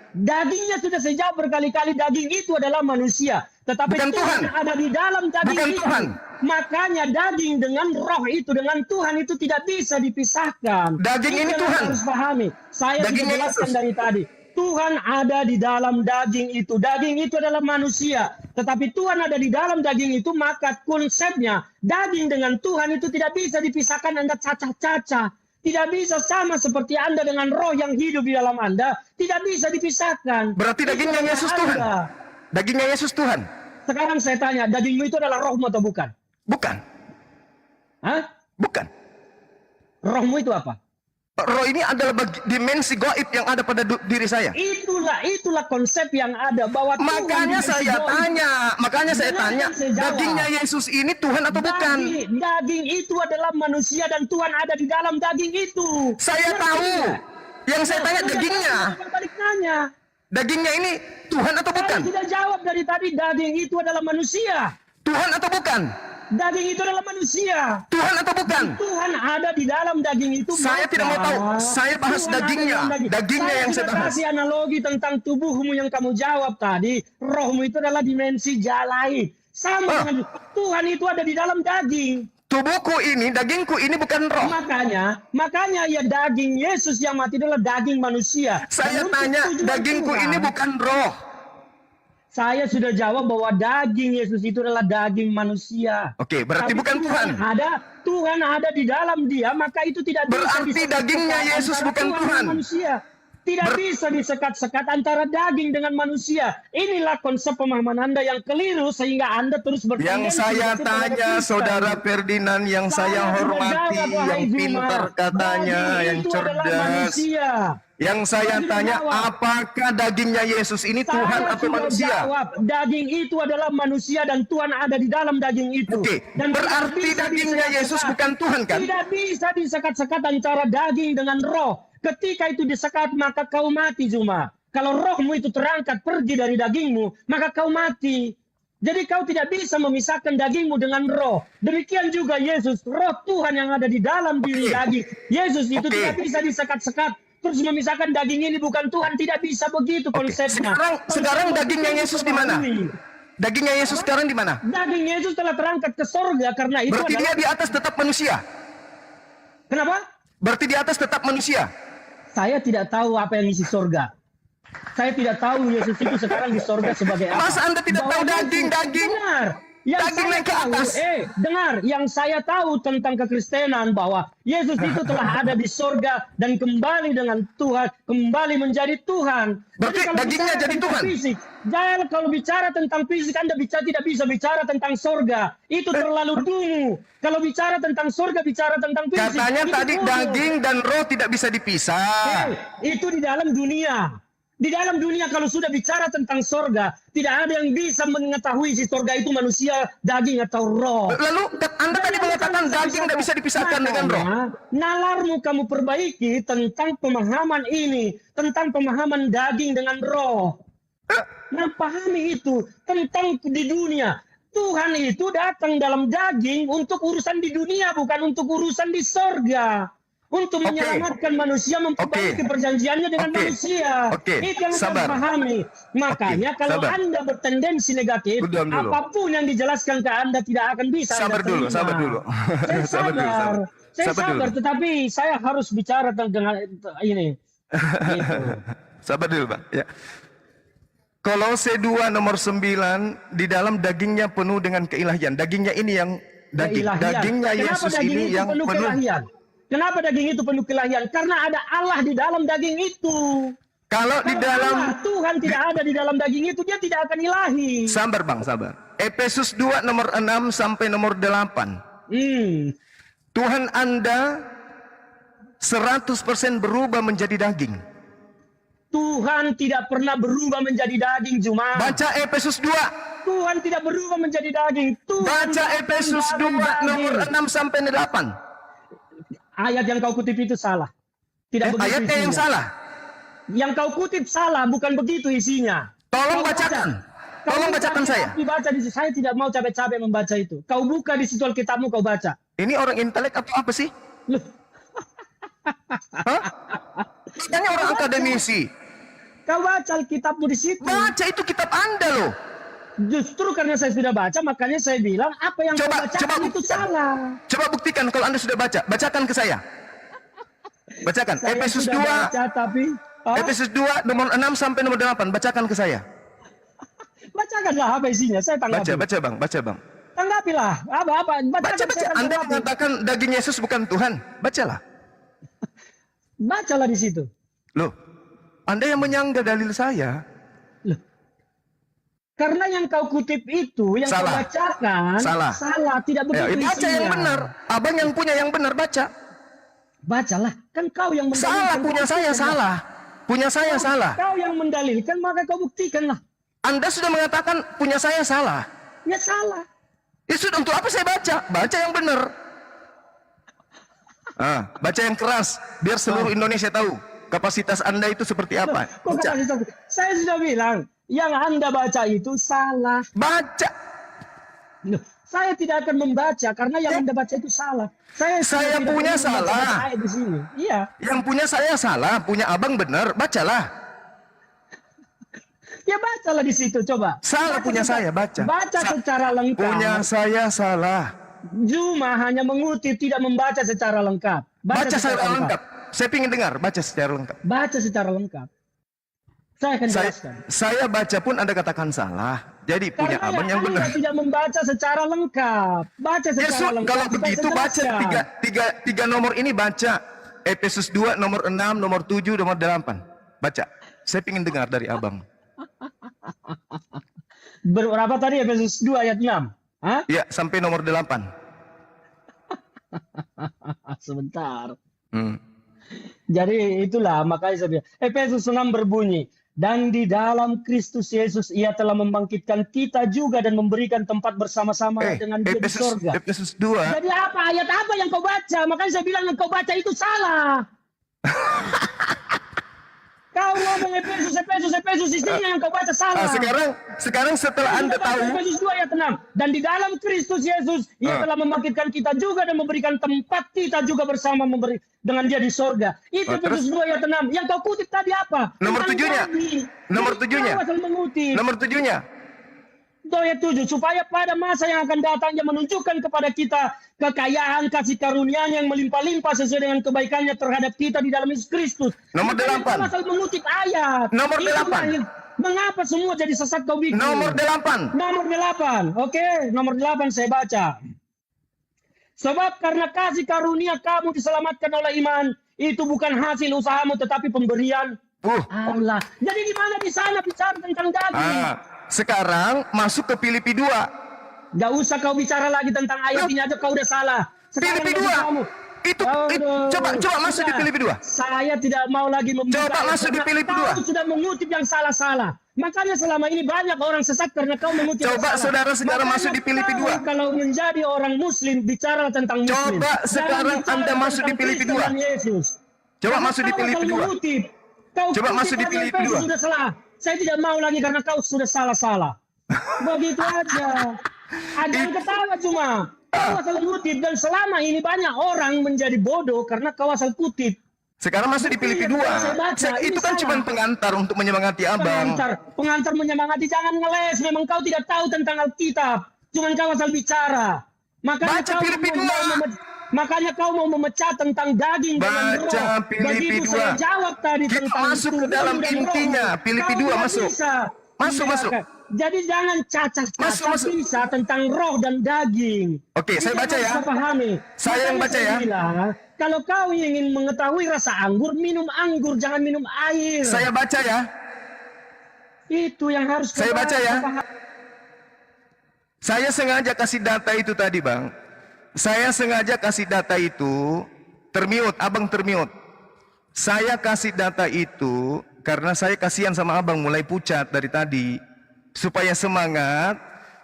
Dagingnya sudah saya jawab berkali-kali, daging itu adalah manusia. Tetapi bukan Tuhan ada di dalam daging bukan itu. Tuhan. Makanya daging dengan roh itu, dengan Tuhan itu tidak bisa dipisahkan. Daging ini Tuhan. Harus pahami. Saya sudah jelaskan dari tadi. Tuhan ada di dalam daging itu. Daging itu adalah manusia. Tetapi Tuhan ada di dalam daging itu, maka konsepnya daging dengan Tuhan itu tidak bisa dipisahkan. Anda cacah-cacah. Tidak bisa sama seperti Anda dengan roh yang hidup di dalam Anda. Tidak bisa dipisahkan. Berarti dagingnya Yesus Tuhan. Dagingnya Yesus Tuhan. Sekarang saya tanya, dagingmu itu adalah rohmu atau bukan? Bukan. Hah? Bukan. Rohmu itu apa? Roh ini adalah dimensi gaib yang ada pada diri saya. Itulah konsep yang ada bahwa makanya saya tanya, dagingnya Yesus ini Tuhan atau bukan? Daging itu adalah manusia dan Tuhan ada di dalam daging itu. Saya tahu. Yang saya tanya dagingnya. Dagingnya ini Tuhan atau bukan? Saya tidak jawab dari tadi, daging itu adalah manusia. Tuhan atau bukan? Daging itu adalah manusia. Tuhan atau bukan? Tuhan ada di dalam daging itu. Saya tidak mau tahu. Saya bahas dagingnya. Dagingnya yang saya bahas. Kasih analogi tentang tubuhmu yang kamu jawab tadi. Rohmu itu adalah dimensi lain. Sama dengan Tuhan itu ada di dalam daging. Tubuhku ini, dagingku ini bukan roh. Makanya ya daging Yesus yang mati adalah daging manusia. Saya tanya, dagingku ini bukan roh. Saya sudah jawab bahwa daging Yesus itu adalah daging manusia. Oke, berarti bukan Tuhan. Tuhan ada di dalam dia, maka itu tidak bisa berarti dagingnya Yesus bukan Tuhan. Manusia. Tidak bisa disekat-sekat antara daging dengan manusia. Inilah konsep pemahaman Anda yang keliru sehingga Anda terus bertanya. Yang saya tanya, Saudara Ferdinand, yang saya hormati, yang pintar katanya, yang cerdas. Yang saya tanya, apakah dagingnya Yesus ini Tuhan atau manusia? Daging itu adalah manusia dan Tuhan ada di dalam daging itu. Oke, dan berarti dagingnya Yesus bukan Tuhan kan? Tidak bisa disekat-sekat antara daging dengan roh. Ketika itu disekat, maka kau mati, Zuma. Kalau rohmu itu terangkat pergi dari dagingmu, maka kau mati. Jadi kau tidak bisa memisahkan dagingmu dengan roh. Demikian juga Yesus, roh Tuhan yang ada di dalam diri daging. Yesus itu tidak bisa disekat-sekat. Terus memisahkan daging ini bukan Tuhan, tidak bisa begitu konsepnya. Sekarang dagingnya Yesus di mana? Dagingnya Yesus sekarang di mana? Daging Yesus telah terangkat ke sorga karena itu. Berarti dia di atas tetap manusia. Kenapa? Berarti di atas tetap manusia. Saya tidak tahu apa yang isi sorga. Saya tidak tahu Yesus itu sekarang di sorga sebagai apa. Masa Anda tidak tahu Bahwa daging? Dengar. Yang Daging saya naik ke tahu, atas. dengar. Yang saya tahu tentang kekristenan bahwa Yesus itu telah ada di sorga dan kembali dengan Tuhan, kembali menjadi Tuhan. Berarti kalau dagingnya bicara jadi tentang Tuhan? Fisik, jangan kalau bicara tentang fisik Anda tidak bisa bicara tentang sorga. Itu terlalu dulu. Kalau bicara tentang sorga, bicara tentang fisik. Katanya itu tadi bodoh. daging dan roh tidak bisa dipisah. Itu di dalam dunia. Di dalam dunia kalau sudah bicara tentang sorga, tidak ada yang bisa mengetahui si sorga itu manusia, daging atau roh. Lalu Anda tadi mengatakan daging tidak bisa dipisahkan dengan roh. Nalarmu kamu perbaiki tentang pemahaman ini, tentang pemahaman daging dengan roh. Nah, pahami itu tentang di dunia. Tuhan itu datang dalam daging untuk urusan di dunia, bukan untuk urusan di sorga. Untuk menyelamatkan manusia, memperbaiki perjanjiannya dengan manusia. Itu yang saya pahami. Makanya kalau Anda bertendensi negatif, apapun yang dijelaskan ke Anda tidak akan bisa Sabar Anda dulu, terima. sabar dulu. Saya sabar. Saya sabar, tetapi saya harus bicara dengan ini. Gitu. Sabar dulu, Pak. Ya. Kolose 2 nomor 9, di dalam dagingnya penuh dengan keilahian. Dagingnya ini yang daging. Keilahian. Dagingnya Kenapa Yesus daging ini itu yang penuh penuh. keilahian? Kenapa daging itu penuh keilahian? Karena ada Allah di dalam daging itu. Kalau di dalam Allah, Tuhan tidak ada di dalam daging itu, dia tidak akan ilahi. Sabar Bang, sabar. Efesus 2 nomor 6 sampai nomor 8. Tuhan Anda 100% berubah menjadi daging. Tuhan tidak pernah berubah menjadi daging, Juma. Baca Efesus 2. Tuhan tidak berubah menjadi daging. Tuhan Baca Efesus 2 nomor 6 sampai 8. Ayat yang kau kutip itu salah. Tidak begitu Ayatnya isinya. yang salah. Yang kau kutip salah, bukan begitu isinya. Tolong Kau bacakan. baca. Tolong Kau bacakan buka saya. Dibaca di saya tidak mau capek-capek membaca itu. Kau buka di situ Alkitabmu, kau baca. Ini orang intelek atau apa sih? Loh, Hah? Katanya orang akademisi. kau baca Alkitabmu di situ. Baca itu kitab Anda loh. Justru karena saya sudah baca, makanya saya bilang apa yang kau bacakan itu buktikan. salah. Coba buktikan kalau Anda sudah baca. Bacakan ke saya. Bacakan. Saya Efesus sudah 2. baca, tapi Efesus 2 nomor 6 sampai nomor 8. Bacakan ke saya. bacakanlah apa isinya. Saya tanggapi. Baca Bang, baca Bang. Tanggapilah. Apa? Baca. Anda mengatakan daging Yesus bukan Tuhan. Bacalah. Bacalah di situ. Loh, Anda yang menyanggah dalil saya. Loh. Karena yang kau kutip itu, yang Salah. kau bacakan, salah. Tidak begitu Baca isinya. yang benar. Abang yang punya yang benar, baca. Bacalah. Kan kau yang mendalilkan. Salah, punya saya salah. Punya saya salah. Kau yang mendalilkan, maka kau buktikanlah. Anda sudah mengatakan punya saya salah. Ya salah. Ya sudah, untuk apa saya baca? Baca yang benar. Baca yang keras, biar seluruh Indonesia tahu kapasitas Anda itu seperti apa. Kok Baca. saya sudah bilang, yang Anda baca itu salah. Baca. Loh, saya tidak akan membaca karena yang Anda baca itu salah. Saya tidak punya ingin membaca salah. ayat di sini. Iya. Yang punya saya salah, punya abang benar. Bacalah. Ya bacalah di situ, coba. Salah punya saya, baca. Baca secara lengkap. Punya saya salah. Cuma hanya mengutip, tidak membaca secara lengkap. Baca secara lengkap. Saya ingin dengar, baca secara lengkap. Baca secara lengkap. Saya akan jelaskan. Saya baca pun Anda katakan salah. Jadi punya Karena abang yang benar. Anda tidak membaca secara lengkap. Baca secara Yesus, lengkap. kalau Kita begitu baca jelaskan. tiga nomor ini baca. Efesus 2 nomor 6, nomor 7, nomor 8. Baca. Saya ingin dengar dari abang. Berapa tadi Efesus 2 ayat 6? Hah? Ya, sampai nomor 8. Sebentar. Jadi itulah makanya saya bilang. Efesus 6 berbunyi. Dan di dalam Kristus Yesus ia telah membangkitkan kita juga dan memberikan tempat bersama-sama dengan dia di surga. Efesus 2. Jadi apa? Ayat apa yang kau baca? Makanya saya bilang yang kau baca itu salah. Kau ngomong Efesus isinya yang kau baca salah. Sekarang setelah Anda tahu. Efesus 2 ayat 6. Dan di dalam Kristus Yesus ia telah membangkitkan kita juga dan memberikan tempat kita juga bersama dengan dia di sorga. Itu Efesus 2 ayat 6. Yang kau kutip tadi apa? Nomor 7-nya. Nomor 7-nya. Kau asal mengutip. Nomor 7-nya. ayat 7, supaya pada masa yang akan datang Dia menunjukkan kepada kita kekayaan kasih karunia yang melimpah-limpah sesuai dengan kebaikannya terhadap kita di dalam Yesus Kristus. Nomor Makanya 8. kau asal mengutip ayat. Nomor Itu 8. bukan- Mengapa semua jadi sesat kau bikin? Nomor 8. Nomor 8. Oke, nomor 8 saya baca. Sebab karena kasih karunia kamu diselamatkan oleh iman, itu bukan hasil usahamu tetapi pemberian Allah. Jadi di mana di sana bicara tentang daging? Sekarang masuk ke Filipi 2. Gak usah kau bicara lagi tentang ayat ini aja, kau udah salah. Sekarang Filipi bagi 2. kamu. Coba masuk di Filipi 2. Saya tidak mau lagi membuka. Coba masuk di Filipi 2. Kau sudah mengutip yang salah-salah. Makanya selama ini banyak orang sesat karena kau mengutip yang Coba salah. saudara sekarang Makanya masuk di Filipi kau 2. Kalau menjadi orang muslim, bicara tentang muslim. Coba Jangan sekarang bicara Anda masuk di tentang Filipi Kristen 2. dan Yesus. Coba Karena masuk di kau Filipi akan 2. mengutip. Kau Coba kutip masuk di aja, Filipi kau 2. sudah salah. Saya tidak mau lagi karena kau sudah salah-salah. Begitu aja. Jangan ketawa cuma. Kau asal kutip dan selama ini banyak orang menjadi bodoh karena kau asal kutip. Sekarang masuk di Filipi 2. Itu kan cuma pengantar untuk menyemangati abang. Pengantar menyemangati, jangan ngeles. Memang kau tidak tahu tentang Alkitab. Cuman kau asal bicara. Makanya Baca Filipi 2. Makanya kau mau memecah tentang daging dengan roh. Baca Filipi Begitu 2. saya jawab tadi Kita tentang masuk ke tubuh dalam dan intinya. roh. Filipi Kau 2 tidak masuk. bisa. Masuk. Jadi jangan cacah-cacah Masuk. bisa tentang roh dan daging. Oke, saya Itu baca ya. harus kau pahami. Saya yang Makanya baca saya ya. bilang, kalau kau ingin mengetahui rasa anggur, minum anggur, jangan minum air. Saya baca ya. Itu yang harus Saya kau baca ya. pahami. Saya sengaja kasih data itu tadi, Bang. Saya sengaja kasih data itu termute, abang termute. Saya kasih data itu karena saya kasihan sama abang mulai pucat dari tadi. Supaya semangat,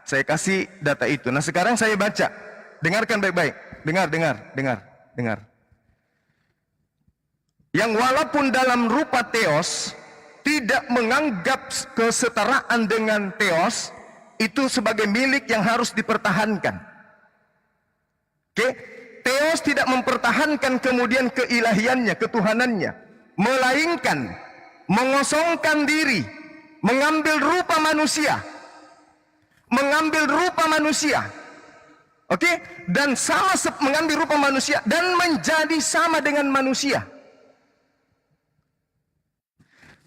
saya kasih data itu. Nah sekarang saya baca. Dengarkan baik-baik. Dengar. Yang walaupun dalam rupa teos, tidak menganggap kesetaraan dengan teos, itu sebagai milik yang harus dipertahankan. Oke? Teos tidak mempertahankan kemudian keilahiannya, ketuhanannya. Melainkan mengosongkan diri, mengambil rupa manusia. Oke? Dan mengambil rupa manusia dan menjadi sama dengan manusia.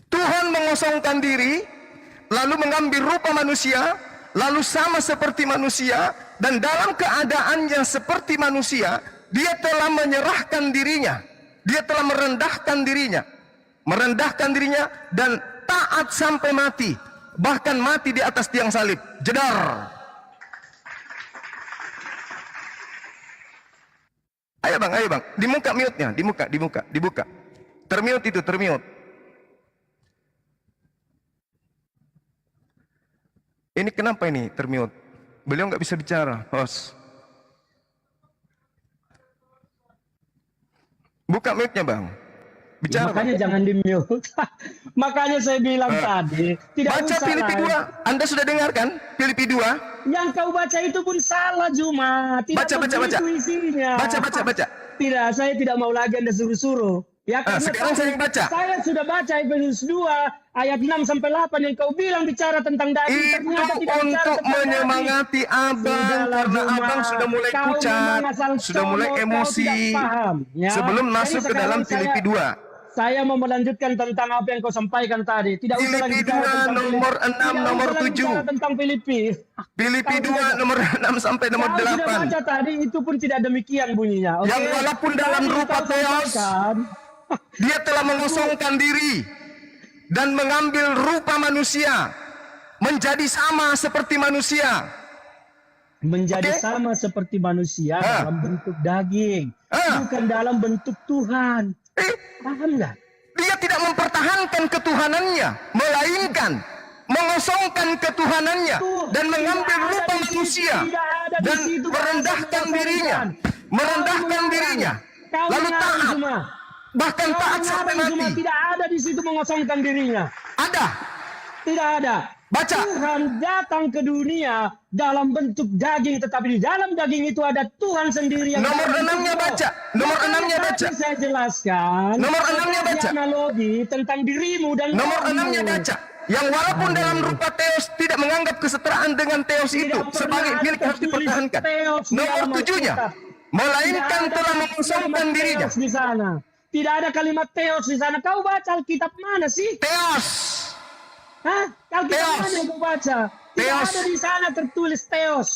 Tuhan mengosongkan diri, lalu mengambil rupa manusia, lalu sama seperti manusia, dan dalam keadaannya seperti manusia, dia telah menyerahkan dirinya, dia telah merendahkan dirinya dan taat sampai mati, bahkan mati di atas tiang salib. Jedar. Ayo bang, dibuka mute-nya, dibuka. Termute. Ini kenapa ini termute? Beliau nggak bisa bicara, host. Buka mic-nya bang. Bicara. Makanya bang. Jangan di-mute. Makanya saya bilang tadi, tidak baca usah. Filipi 2. Anda sudah dengar kan? Filipi 2. Yang kau baca itu pun salah Juma. Tidak Baca. isinya. Baca. Tidak, saya tidak mau lagi Anda suruh-suruh. Ya, sekarang saya yang baca. Saya sudah baca Efesus 2 ayat 6 sampai 8 yang kau bilang bicara tentang daging. Itu untuk menyemangati abang karena abang sudah mulai pucat, sudah mulai emosi. Ya. Sebelum masuk ke dalam Filipi 2. Saya mau melanjutkan tentang apa yang kau sampaikan tadi. Tidak usah lagi bicara tentang nomor 6 nomor 7. Tentang Filipi 2 nomor 6 sampai nomor 8. Kau sudah baca tadi, itu pun tidak demikian bunyinya. Yang walaupun dalam rupa teos, dia telah mengosongkan diri dan mengambil rupa manusia, menjadi sama seperti manusia. Sama seperti manusia dalam bentuk daging, bukan dalam bentuk Tuhan. Paham nggak? Dia tidak mempertahankan ketuhanannya, melainkan mengosongkan ketuhanannya dan mengambil rupa manusia dan merendahkan dirinya, lalu taat, bahkan taat sampai mati. Tidak ada di situ mengosongkan dirinya. Ada? Tidak ada. Baca. Tuhan datang ke dunia dalam bentuk daging, tetapi di dalam daging itu ada Tuhan sendiri yang nomor 6-nya baca. Nomor 6-nya baca. Saya jelaskan. Nomor 6-nya baca. Analogi tentang dirimu dan nomor 6-nya baca. yang walaupun dalam rupa teos tidak menganggap kesetaraan dengan teos itu Tidak sebagai pernah milik ada harus dipertahankan. teos di Nomor dalam 7-nya, Alkitab. melainkan Tidak ada telah kalimat mengosongkan dirinya. teos di sana. Tidak ada kalimat teos di sana. Kau baca Alkitab mana sih? Teos. Hah? Alkitab Teos. mana yang kau baca? Tidak Teos. ada di sana tertulis teos.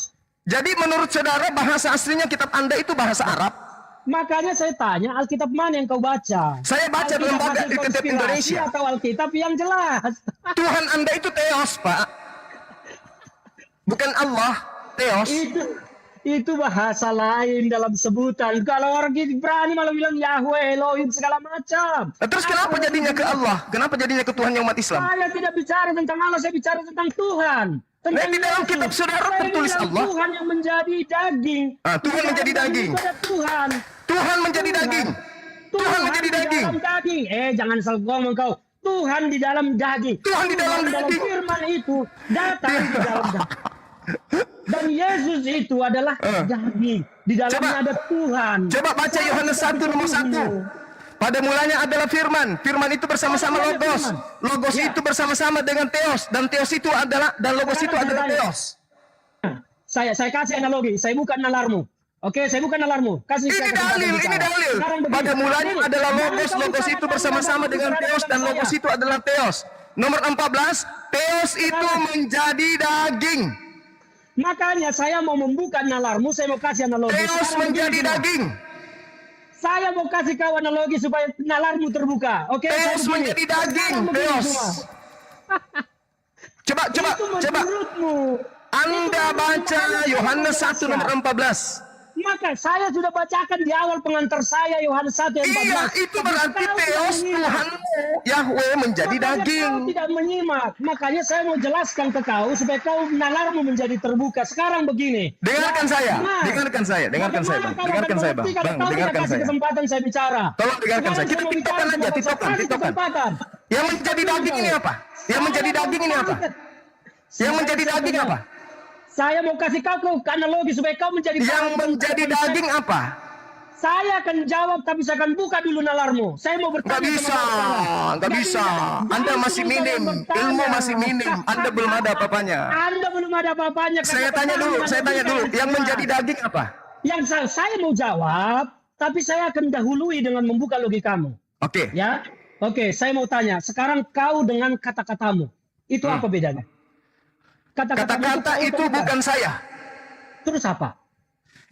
Jadi menurut saudara bahasa aslinya kitab Anda itu bahasa Arab? Makanya saya tanya, Alkitab mana yang kau baca? Saya baca Alkitab lembaga hasil Alkitab konspirasi Indonesia. atau Alkitab yang jelas? Tuhan Anda itu teos, Pak. Bukan Allah, teos. Itu bahasa lain dalam sebutan. Kalau orang gitu berani malah bilang Yahweh, Elohim segala macam. Nah, terus kenapa jadinya ke Allah? Kenapa jadinya ke Tuhan yang umat Islam? Saya tidak bicara tentang Allah, saya bicara tentang Tuhan. Nah, di dalam kitab saudara Saya tertulis bilang Allah. Tuhan yang menjadi daging. Ah, Tuhan Di menjadi dalam daging. itu ada Tuhan. Tuhan menjadi daging. Tuhan menjadi di daging. dalam daging. Jangan salah ngomong kau. Tuhan di dalam daging. Tuhan di dalam daging. Firman itu datang di dalam daging. Dan Yesus itu adalah daging. Di dalamnya Coba. ada Tuhan. Coba baca Yohanes 1 nomor 1. Pada mulanya adalah firman. Firman itu bersama-sama Pada mulanya logos. firman. Logos Ya. itu bersama-sama dengan teos. Dan teos itu adalah, dan logos itu Sekarang adalah saya tanya. teos. Saya kasih analogi. Saya bukan nalarmu. Oke, saya bukan nalarmu. Kasih Ini saya kesempatan dalil, bicara. ini dalil. Sekarang begini. Pada mulanya Ini, adalah jangan logos. kau Logos itu bicarakan bersama-sama dalam dengan bicara teos. Dan saya. logos itu adalah teos. Nomor 14. Teos itu menjadi daging. Makanya saya mau membuka nalarmu, saya mau kasih analogi. Teos Sekarang menjadi begini, daging. saya mau kasih kau analogi supaya nalarmu terbuka. Oke, saya Teos begini. menjadi daging. Sekarang begini Teos. semua. Coba, Itu coba. menurutmu. Anda baca Yohanes 1 nomor 14. Maka saya sudah bacakan di awal pengantar saya Yohanes 1 ayat 14. Iya, itu berarti Kau teos tidak menyimak. Tuhanmu, Yahweh menjadi Makanya daging. Kau tidak menyimak. Makanya saya mau jelaskan ke kau supaya kau nalarmu menjadi terbuka. Sekarang begini. Dengarkan saya, Nah, dengarkan saya, dengarkan saya, Bang. bagaimana kau Dengarkan akan saya, Bang. mengerti kalau Bang, kau tidak dengarkan kasih saya. kesempatan saya bicara. Tolong dengarkan Sekarang saya. Kita mau tiktokan bicara, aja, saya tiktokan, kasih tiktokan. kesempatan. Yang menjadi daging ini apa? Yang menjadi daging ini apa? Yang menjadi daging apa? Saya mau kasih kau ke analogi supaya kau menjadi Yang menjadi daging apa? Saya akan jawab tapi saya akan buka dulu nalarmu. Saya mau bertanya. Nggak bisa, sama kau. nggak bisa. Anda Jangan masih cuma minim, kalian bertanya. ilmu masih minim. Anda belum ada apa-apanya. Anda belum ada apa-apanya. Saya tanya dulu, yang menjadi daging apa? Yang saya mau jawab, tapi saya akan dahului dengan membuka logikamu. Oke, Ya, oke. Saya mau tanya. Sekarang kau dengan kata-katamu, itu apa bedanya? kata-kata itu bukan saya. Terus apa?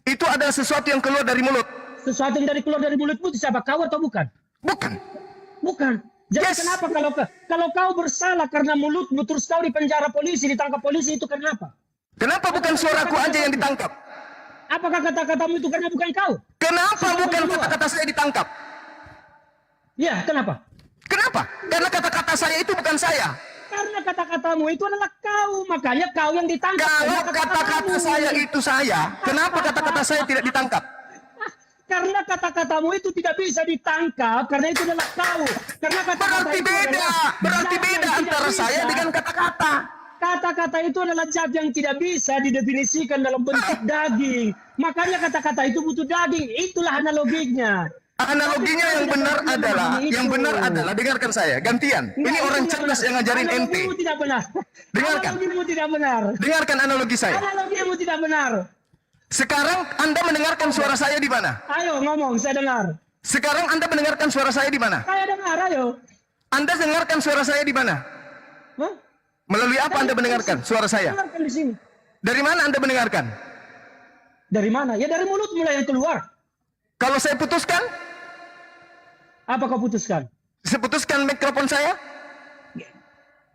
Itu adalah sesuatu yang keluar dari mulut. Sesuatu yang keluar dari mulutmu itu siapa? Kau atau bukan? Bukan. Bukan. Jadi Yes. kenapa kalau kau bersalah karena mulutmu terus kau dipenjara polisi, ditangkap polisi itu kenapa? Kenapa bukan suaraku aja yang ditangkap? Apakah kata-katamu itu karena bukan kau? Kenapa bukan kata-kata saya ditangkap? Ya, kenapa? Kenapa? Karena kata-kata saya itu bukan saya. Karena kata-katamu itu adalah kau, makanya kau yang ditangkap. Kalau Karena kata-kata saya itu saya, kenapa kata-kata saya tidak ditangkap? Karena kata-katamu itu tidak bisa ditangkap, karena itu adalah kau. Karena kata-kata Berarti itu beda. adalah Berarti zat yang beda tidak antara bisa. saya dengan kata-kata. Kata-kata itu adalah zat yang tidak bisa didefinisikan dalam bentuk daging. Makanya kata-kata itu butuh daging. Itulah analoginya. Analoginya yang benar adalah dengarkan saya, gantian. Ini Enggak, orang itu cerdas tidak yang ngajarin benar. ente. Analogimu tidak benar. Dengarkan. Analogimu tidak benar. Dengarkan analogi saya. Analogimu tidak benar. Sekarang Anda mendengarkan suara saya di mana? Ayo ngomong, saya dengar. Sekarang Anda mendengarkan suara saya di mana? Saya dengar, ayo. Anda dengarkan suara saya di mana? Hah? Melalui apa Anda mendengarkan suara saya? Dengarkan di sini. Dari mana Anda mendengarkan? Dari mana? Ya dari mulut mulai yang keluar. Kalau saya putuskan, Apa kau putuskan? saya putuskan mikrofon saya.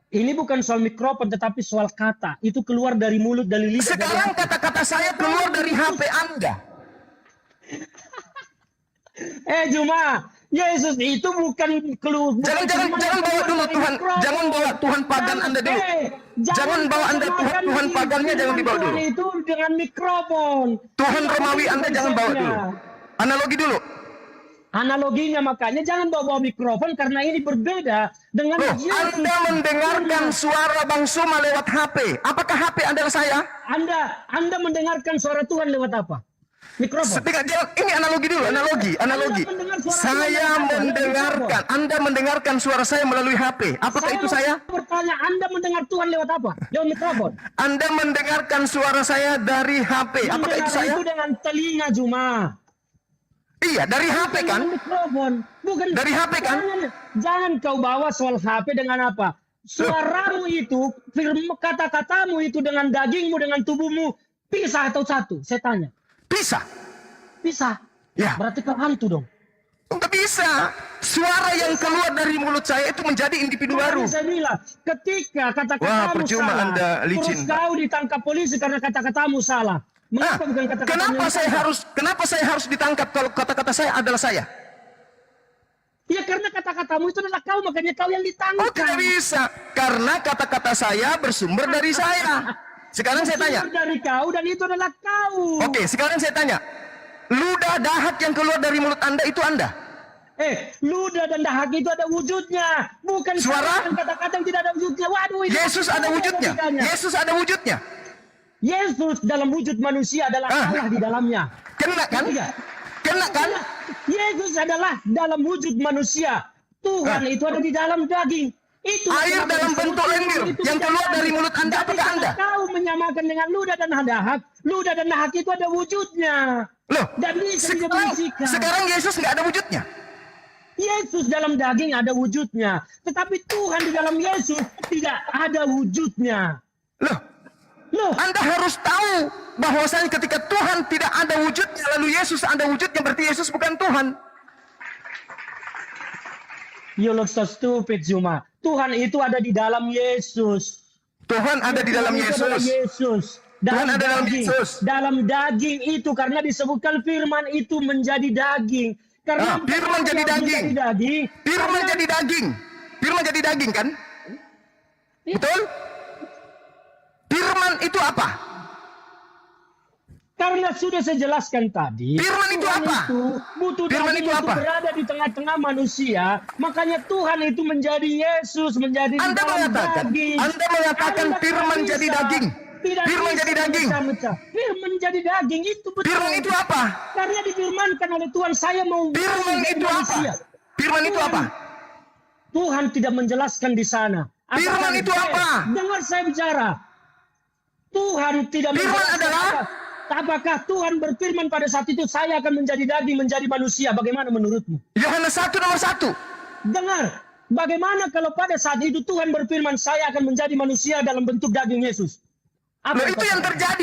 Ini bukan soal mikrofon tetapi soal kata. Itu keluar dari mulut, dari lidah. Sekarang kata-kata saya keluar dari HP Anda. Juma, Yesus itu bukan keluar. Jangan bawa dulu Tuhan, jangan bawa Tuhan pagan Anda dulu. Jangan bawa Anda Tuhan pagannya jangan dibawa dulu. Itu dengan mikrofon. Tuhan Romawi Anda jangan bawa dulu. Analogi dulu. Analoginya makanya jangan bawa mikrofon karena ini berbeda dengan Loh, Yesus. Anda mendengarkan suara Bang Suma lewat HP. Apakah HP adalah saya? Anda mendengarkan suara Tuhan lewat apa? Mikrofon. Ini analogi dulu, analogi. Anda mendengar suara Saya saya mendengarkan, Anda mendengarkan suara saya melalui HP. Apakah itu saya? bertanya, Anda mendengar Tuhan lewat apa? Lewat mikrofon. Anda mendengarkan suara saya dari HP. Apakah itu Mendengar saya? itu dengan telinga Juma. Iya, dari HP kan? Dengan mikrofon. Bukan Dari HP kan? Jangan kau bawa soal HP dengan apa? Suaramu itu, kata-katamu itu dengan dagingmu, dengan tubuhmu, pisah atau satu? Saya tanya. Bisa. Pisah. Ya. Berarti kau hantu dong. Enggak bisa. Suara yang keluar dari mulut saya itu menjadi individu baru. Makanya saya bilang, ketika Wah, kata-katamu percuma salah, Anda licin. terus kau ditangkap polisi karena kata-katamu salah. Mengapa bukan kata-katamu Kenapa saya harus ditangkap kalau kata-kata saya adalah saya? Ya karena kata-katamu itu adalah kau, makanya kau yang ditangkap. Oh, tidak bisa. Karena kata-kata saya bersumber dari saya. Sekarang saya tanya. Bersumber dari kau dan itu adalah kau. Oke, sekarang saya tanya. Ludah dahak yang keluar dari mulut Anda itu Anda? Ludah dan dahak itu ada wujudnya, bukan Suara? kata-kata yang tidak ada wujudnya. Waduh, itu Yesus ada wujudnya. logikanya. Yesus ada wujudnya. Yesus dalam wujud manusia adalah Allah di dalamnya. Kena kan? Iya. Kena kan? Yesus adalah dalam wujud manusia. Tuhan itu ada di dalam daging. Itu Air kenapa dalam disebut bentuk lendir itu yang keluar menjadi dari mulut Anda, Jadi apakah kalau Anda? Kau menyamakan dengan ludah dan dahak. Ludah dan dahak itu ada wujudnya. Loh, Dan bisa didefinisikan. sekarang Yesus nggak ada wujudnya. Yesus dalam daging ada wujudnya. Tetapi Tuhan di dalam Yesus tidak ada wujudnya. Loh, Anda harus tahu bahwasanya ketika Tuhan tidak ada wujudnya, lalu Yesus ada wujudnya, berarti Yesus bukan Tuhan. You look so stupid, Zuma. Tuhan itu ada di dalam Yesus. Tuhan ada di dalam Tuhan itu adalah Yesus. Yesus. Tuhan ada dalam daging. Yesus. Dalam daging itu karena disebutkan firman itu menjadi daging. Karena Firman jadi daging. Firman jadi daging. Firman jadi daging kan? Betul? Firman itu apa? Karena sudah saya jelaskan tadi, Firman itu Tuhan apa? itu butuh Firman daging itu untuk apa? berada di tengah-tengah manusia. Makanya Tuhan itu menjadi Yesus, menjadi di Anda dalam mengatakan, daging. Anda mengatakan Anda firman tidak jadi bisa. daging. Tidak Firman bisa jadi daging. memecah-mecah. Firman jadi daging itu betul. Firman itu apa? Karena difirmankan oleh Tuhan, saya mau Firman menjadi itu apa? manusia. Firman itu apa? Tuhan tidak menjelaskan di sana. Firman itu apa? Dengar saya bicara. Tuhan tidak Firman menjelaskan adalah? Apakah Tuhan berfirman pada saat itu saya akan menjadi daging, menjadi manusia? Bagaimana menurutmu? Yohanes 1 nomor 1. Dengar. Bagaimana kalau pada saat itu Tuhan berfirman saya akan menjadi manusia dalam bentuk daging Yesus? Loh, itu yang terjadi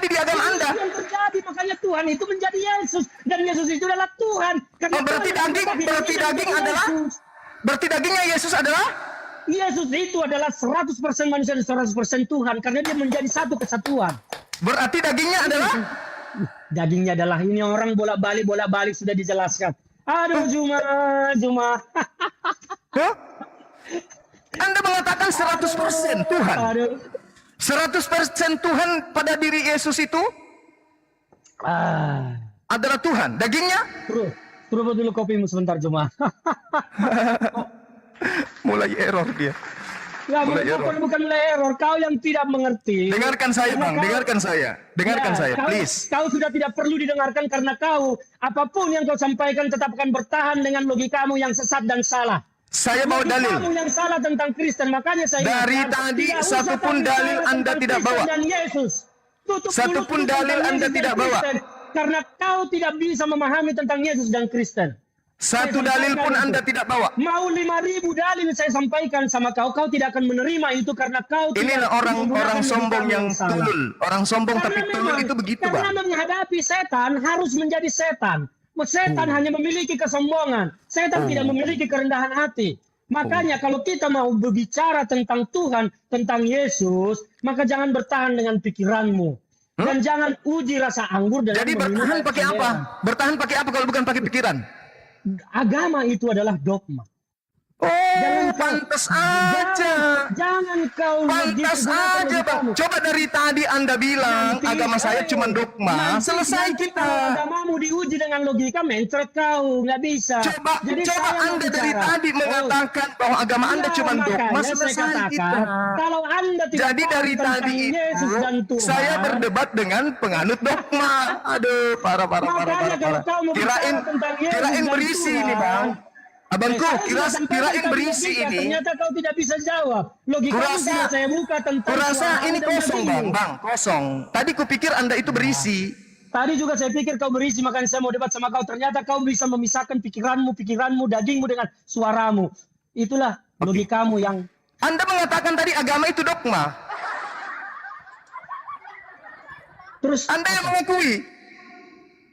di agama Anda. Itu yang terjadi, makanya Tuhan itu menjadi Yesus. Dan Yesus itu adalah Tuhan. Karena Oh, berarti Tuhan daging menjadi adalah? Yesus. Berarti dagingnya Yesus adalah? Yesus itu adalah 100% manusia dan 100% Tuhan. Karena dia menjadi satu kesatuan. Berarti dagingnya adalah? Dagingnya adalah ini orang bolak-balik sudah dijelaskan. Aduh, Juma. Huh? Anda mengatakan 100% Tuhan. Aduh. 100% Tuhan pada diri Yesus itu adalah Tuhan. Dagingnya? Suruh dulu kopimu sebentar, Juma. Mulai error dia. Ya, Mulai bukan mulai error. Kau yang tidak mengerti. Dengarkan saya, Bang. Dengarkan saya. Dengarkan saya, please. Kau sudah tidak perlu didengarkan karena kau, apapun yang kau sampaikan tetap akan bertahan dengan logikamu yang sesat dan salah. Saya mau dalil. Kamu yang salah tentang Kristen, makanya saya Dari ingatkan, tadi tidak satu usah pun kami dalil bicara Anda tentang tidak Kristen bawa. dan Yesus. Tutup Satu mulut pun tentang dalil Anda Yesus tidak dan bawa. Kristen, karena kau tidak bisa memahami tentang Yesus dan Kristen. Satu dalil pun Anda tidak bawa. Mau 5.000 dalil saya sampaikan sama kau, kau tidak akan menerima itu karena kau Inilah tidak orang menggunakan sombong logika yang salah. tulul. Orang sombong Karena tapi tulul memang- itu begitu, karena Bang. menghadapi setan harus menjadi setan. Setan hanya memiliki kesombongan. Setan tidak memiliki kerendahan hati. Makanya kalau kita mau berbicara tentang Tuhan, tentang Yesus, maka jangan bertahan dengan pikiranmu. Dan jangan uji rasa anggur dengan Jadi meminum bertahan air pakai apa? cendera. Bertahan pakai apa kalau bukan pakai pikiran? Agama itu adalah dogma. Oh, Jangan pantas aja. Jangan kau Pantas gunakan aja, logikamu. Bang. Coba dari tadi Anda bilang Nanti, agama saya cuma dogma. nanti Selesai kalau kita. agamamu diuji dengan logika, mencret kau, nggak bisa. Coba Jadi coba saya mau Anda dari bicara. tadi mengatakan bahwa agama Anda Ya, cuma dogma. makanya saya Selesai katakan, kita. kalau Anda tidak Jadi paham dari tentang tadi Yesus dan itu Tuhan, saya berdebat dengan penganut dogma. Aduh, parah. makanya kalau kau mau Kirain bicara tentang Yesus kirain dan berisi Tuhan, ini, Bang. Abangku, saya sudah sampaikan kirain tadi berisi logika, ini. ternyata kau tidak bisa jawab. Logika Kurasa- sudah saya buka tentang Kurasa Tuhan ini dan kosong, bagimu. Bang, kosong. Tadi kupikir Anda itu berisi. Tadi juga saya pikir kau berisi, makanya saya mau debat sama kau. Ternyata kau bisa memisahkan pikiranmu, dagingmu dengan suaramu. Itulah logikamu yang Anda mengatakan tadi agama itu dogma. terus. Anda yang mengakui.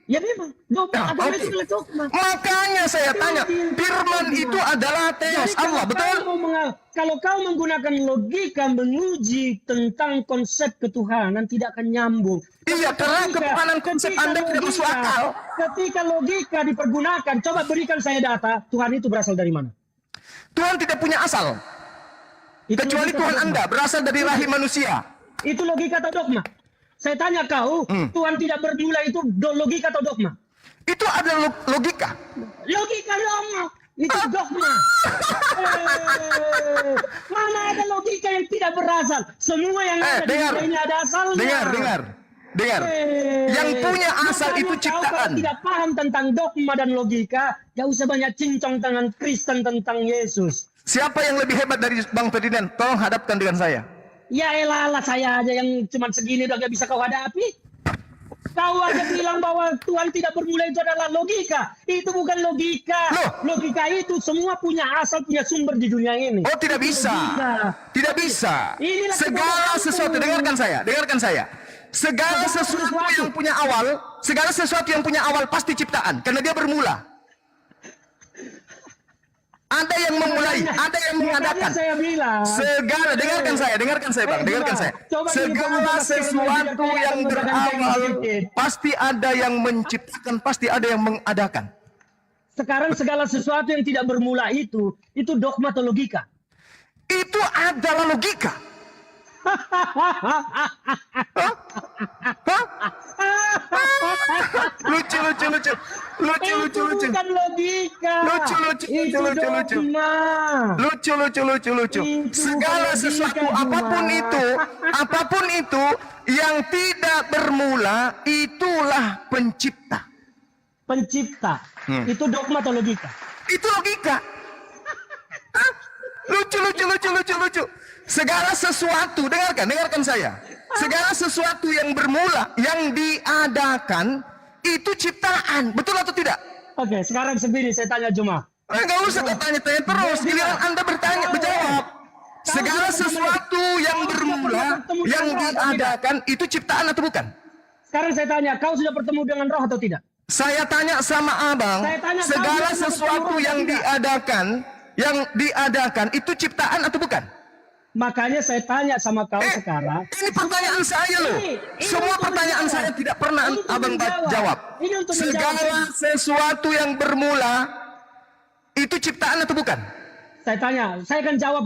Ya memang, dogma, Nah, agama oke. itu adalah dogma. Makanya saya tanya, firman itu adalah teos Jadi Allah, kalau betul? kau kalau kau menggunakan logika menguji tentang konsep ketuhanan tidak akan nyambung. Iya, karena ketuhanan konsep Anda tidak masuk akal. Ketika logika dipergunakan, coba berikan saya data, Tuhan itu berasal dari mana? Tuhan tidak punya asal. Itu Kecuali logika Tuhan atau Anda dogma? berasal dari rahim manusia. Itu logika atau dogma? Saya tanya kau, Tuhan tidak bermula itu logika atau dogma? Itu ada logika. Logika dogma. Itu dogma. Mana ada logika yang tidak berasal? Semua yang ada di dengar. dunia ini ada asalnya. Dengar. Yang punya asal Makanya itu kau ciptaan. kalau tidak paham tentang dogma dan logika, gak usah banyak cincong tangan Kristen tentang Yesus. Siapa yang lebih hebat dari Bang Ferdinand? Tolong hadapkan dengan saya. Ya elah saya aja yang cuma segini udah gak bisa kau hadapi. Kau aja bilang bahwa Tuhan tidak bermula itu adalah logika. Itu bukan logika. Loh. Logika itu semua punya asal, punya sumber di dunia ini. Oh, tidak bisa. Logika. Tidak bisa. Inilah Segala kebodohan sesuatu, itu. dengarkan saya. Segala sesuatu yang punya awal pasti ciptaan karena dia bermula. Ada yang memulai, ada yang mengadakan. Makanya saya bilang. Segala, dengarkan saya Bang, dengarkan saya. Coba Segala sesuatu yang berawal pasti ada yang menciptakan, pasti ada yang mengadakan. Sekarang segala sesuatu yang tidak bermula itu dogma atau logika? Itu adalah logika. Lucu. Itu bukan logika. Itu Lucu. dogma. Lucu. Itu Segala bukan sesuatu logika, apapun itu yang tidak bermula itulah pencipta. Pencipta. Itu dogma atau logika? Itu logika. Hah? Lucu. Segala sesuatu, dengarkan saya. Segala sesuatu yang bermula, yang diadakan itu ciptaan, betul atau tidak? Oke, sekarang sendiri saya tanya Juma. Enggak usah tanya-tanya terus, giliran Anda bertanya, berjawab. Segala sesuatu yang bermula, yang diadakan itu ciptaan atau bukan? Sekarang saya tanya, kau sudah bertemu dengan roh atau tidak? Saya tanya sama abang, Saya tanya, segala kamu sesuatu bertemu yang atau diadakan itu ciptaan atau bukan? Makanya saya tanya sama kau sekarang. Ini pertanyaan saya loh. Ini Semua untuk pertanyaan menjawab. saya tidak pernah Untuk abang menjawab. jawab. Ini untuk Segala menjawab. sesuatu yang bermula itu ciptaan atau bukan? Saya tanya, saya akan jawab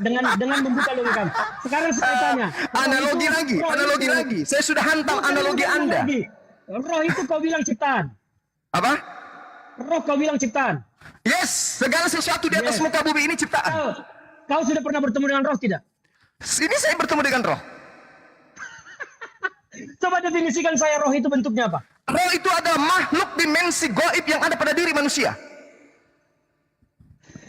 dengan membuka logika. Sekarang saya tanya. Analogi lagi. Saya sudah hantam analogi Anda. Roh itu kau bilang ciptaan. Apa? Roh kau bilang ciptaan. Yes, segala sesuatu di atas Yes. muka bumi ini ciptaan. Kau sudah pernah bertemu dengan roh tidak? Ini saya bertemu dengan roh. Coba definisikan saya roh itu bentuknya apa? Roh itu adalah makhluk dimensi gaib yang ada pada diri manusia.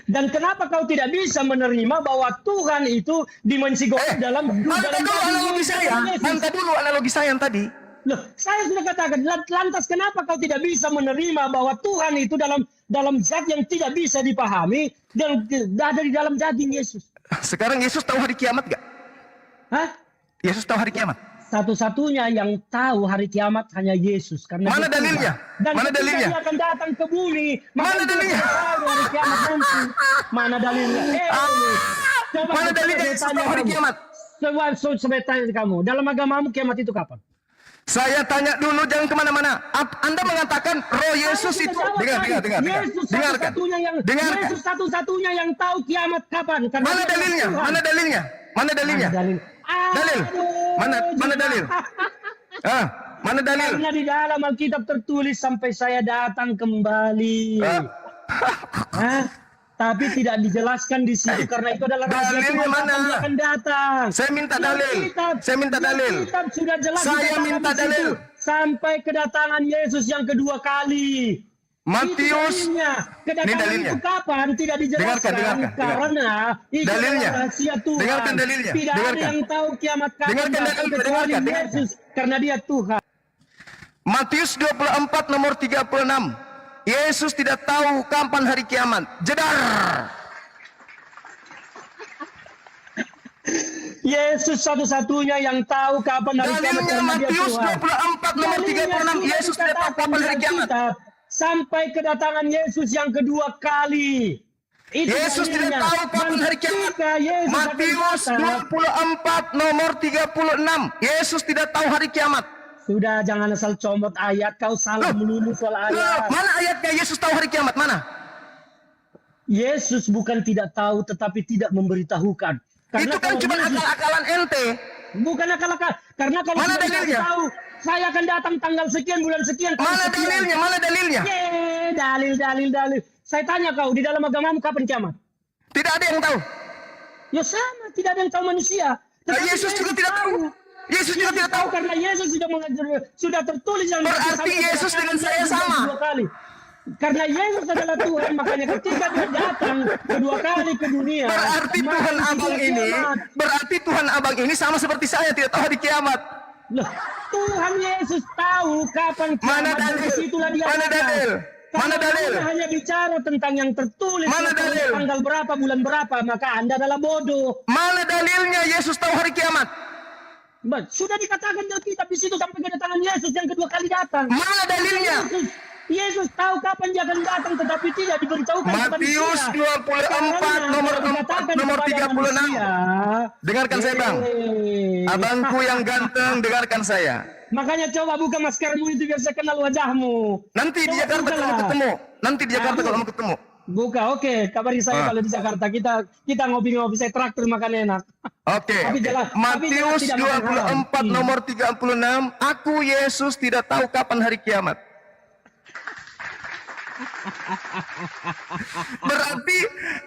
Dan kenapa kau tidak bisa menerima bahwa Tuhan itu dimensi gaib dalam Hanta dulu analogi saya. Hanta dulu analogi saya yang tadi. Loh, saya sudah katakan, lantas kenapa kau tidak bisa menerima bahwa Tuhan itu dalam zat yang tidak bisa dipahami dan ada di dalam daging Yesus? Sekarang Yesus tahu hari kiamat gak? Hah? Yesus tahu hari kiamat? Satu-satunya yang tahu hari kiamat hanya Yesus. Karena Mana dia Tuhan. dalilnya? Dan Mana ketika dalilnya? Dia akan datang ke bumi. Mana maka dia dalilnya? tahu hari kiamat nanti. Mana dalilnya? Coba Mana dalilnya saya Yesus tanya tahu hari kamu. kiamat? Coba saya tanya kamu. Dalam agamamu kiamat itu kapan? Saya tanya dulu, jangan kemana-mana. Anda mengatakan roh Yesus Saya itu. sudah jawab Dengar. tadi. Yesus Dengarkan. satu-satunya yang Dengarkan. Yesus satu-satunya yang tahu kiamat kapan. Karena Mana dia dalilnya? Tuhan. Mana dalilnya? Mana dalilnya? Dalil. Dalil. Mana dalil? Ah, mana dalil? Karena di dalam Alkitab tertulis sampai saya datang kembali. Hah? Tapi tidak dijelaskan di situ karena itu adalah rahasia dalilnya Tuhan mana? kapan dia akan datang. Saya minta dalil. Alkitab- Saya minta dalil. Alkitab sudah jelas Saya dikatakan minta di situ. dalil. Sampai kedatangan Yesus yang kedua kali. Matius. Itu dalilnya. Kedatangan Ini dalilnya. itu kapan tidak dijelaskan Dengarkan. karena itu Dalilnya. adalah rahasia Tuhan. Dengarkan dalilnya. Tidak ada Dengarkan. yang tahu kiamat kapan Dengarkan datang dalilnya. kecuali Dengarkan. Yesus karena dia Tuhan. Matius 24 nomor 36. Yesus tidak tahu kapan hari kiamat. Jedar. Yesus satu-satunya yang tahu kapan hari kiamat Dalilnya karena dia Matius Tuhan. 24 nomor 36. Yesus tidak tahu kapan hari kiamat. Sampai kedatangan Yesus yang kedua kali. Itu Yesus tidak dalilnya. tahu kapan hari kiamat. Ketika Yesus akan Matius datang, 24 nomor 36. Yesus tidak tahu hari kiamat. sudah jangan asal comot ayat, kau salah melulu soal ayat. Mana ayatnya Yesus tahu hari kiamat? Mana? Yesus bukan tidak tahu tetapi tidak memberitahukan. Karena Itu kan kalau cuma Yesus- akal-akalan ente. bukan akal-akal. Karena kalau Mana sudah dalilnya? tahu saya akan datang tanggal sekian bulan sekian. tanggal Mana sekian. dalilnya? Mana dalilnya? Dalil. Saya tanya kau, di dalam agamamu kapan kiamat? Tidak ada yang tahu. Ya sama, tidak ada yang tahu manusia. Tetapi Yesus juga tidak tahu. Yesus juga tidak tahu. Karena Yesus sudah mengajar, sudah tertulis yang Berarti sampai Yesus dengan kedatangan saya Yesus sama. kedua kali. Karena Yesus adalah Tuhan, makanya ketika dia datang kedua kali ke dunia, Berarti maka Tuhan itu abang dia ini, kiamat. berarti Tuhan abang ini sama seperti saya tidak tahu hari kiamat. Loh, Tuhan Yesus tahu kapan Mana kiamat, dan dalil? disitulah dia Mana datang. dalil? Mana Kalau dalil? Anda hanya bicara tentang yang tertulis Mana dalil? tanggal berapa, bulan berapa, maka Anda adalah bodoh. Mana dalilnya Yesus tahu hari kiamat? Sudah dikatakan di Alkitab di situ sampai kedatangan Yesus yang kedua kali datang. Mana dalilnya? Yesus tahu kapan dia akan datang tetapi tidak diberitahukan kepada Matius manusia. 24 Karena nomor kalau 4 dikatakan nomor kepada 36. manusia, Dengarkan saya, Bang. Abangku yang ganteng, dengarkan saya. Makanya coba buka maskermu itu biar saya kenal wajahmu. Nanti di Coba Jakarta buka kalau lah. mau ketemu. Nanti di Jakarta kalau mau ketemu. Buka, oke. Kabari saya kalau di Jakarta. Kita ngopi-ngopi, saya traktir makan enak. Oke. Tapi jelas- tapi jelas Matius tidak makan haram. 24 nomor 36. Aku Yesus tidak tahu kapan hari kiamat. Berarti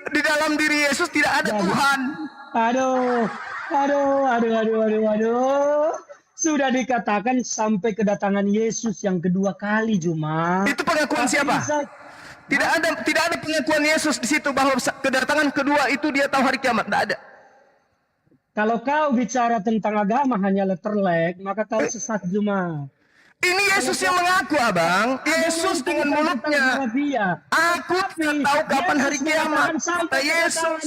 di dalam diri Yesus tidak ada Tuhan. Aduh. Sudah dikatakan sampai kedatangan Yesus yang kedua kali, Juma. Itu pengakuan siapa? Tidak ada pengakuan Yesus di situ bahwa kedatangan kedua itu dia tahu hari kiamat. Tidak ada. Kalau kau bicara tentang agama hanya letterlek, maka kau sesat, Juma. Ini Yesus yang mengaku, Abang. Yesus dengan mulutnya. Aku tidak tahu kapan hari kiamat. Kata Yesus.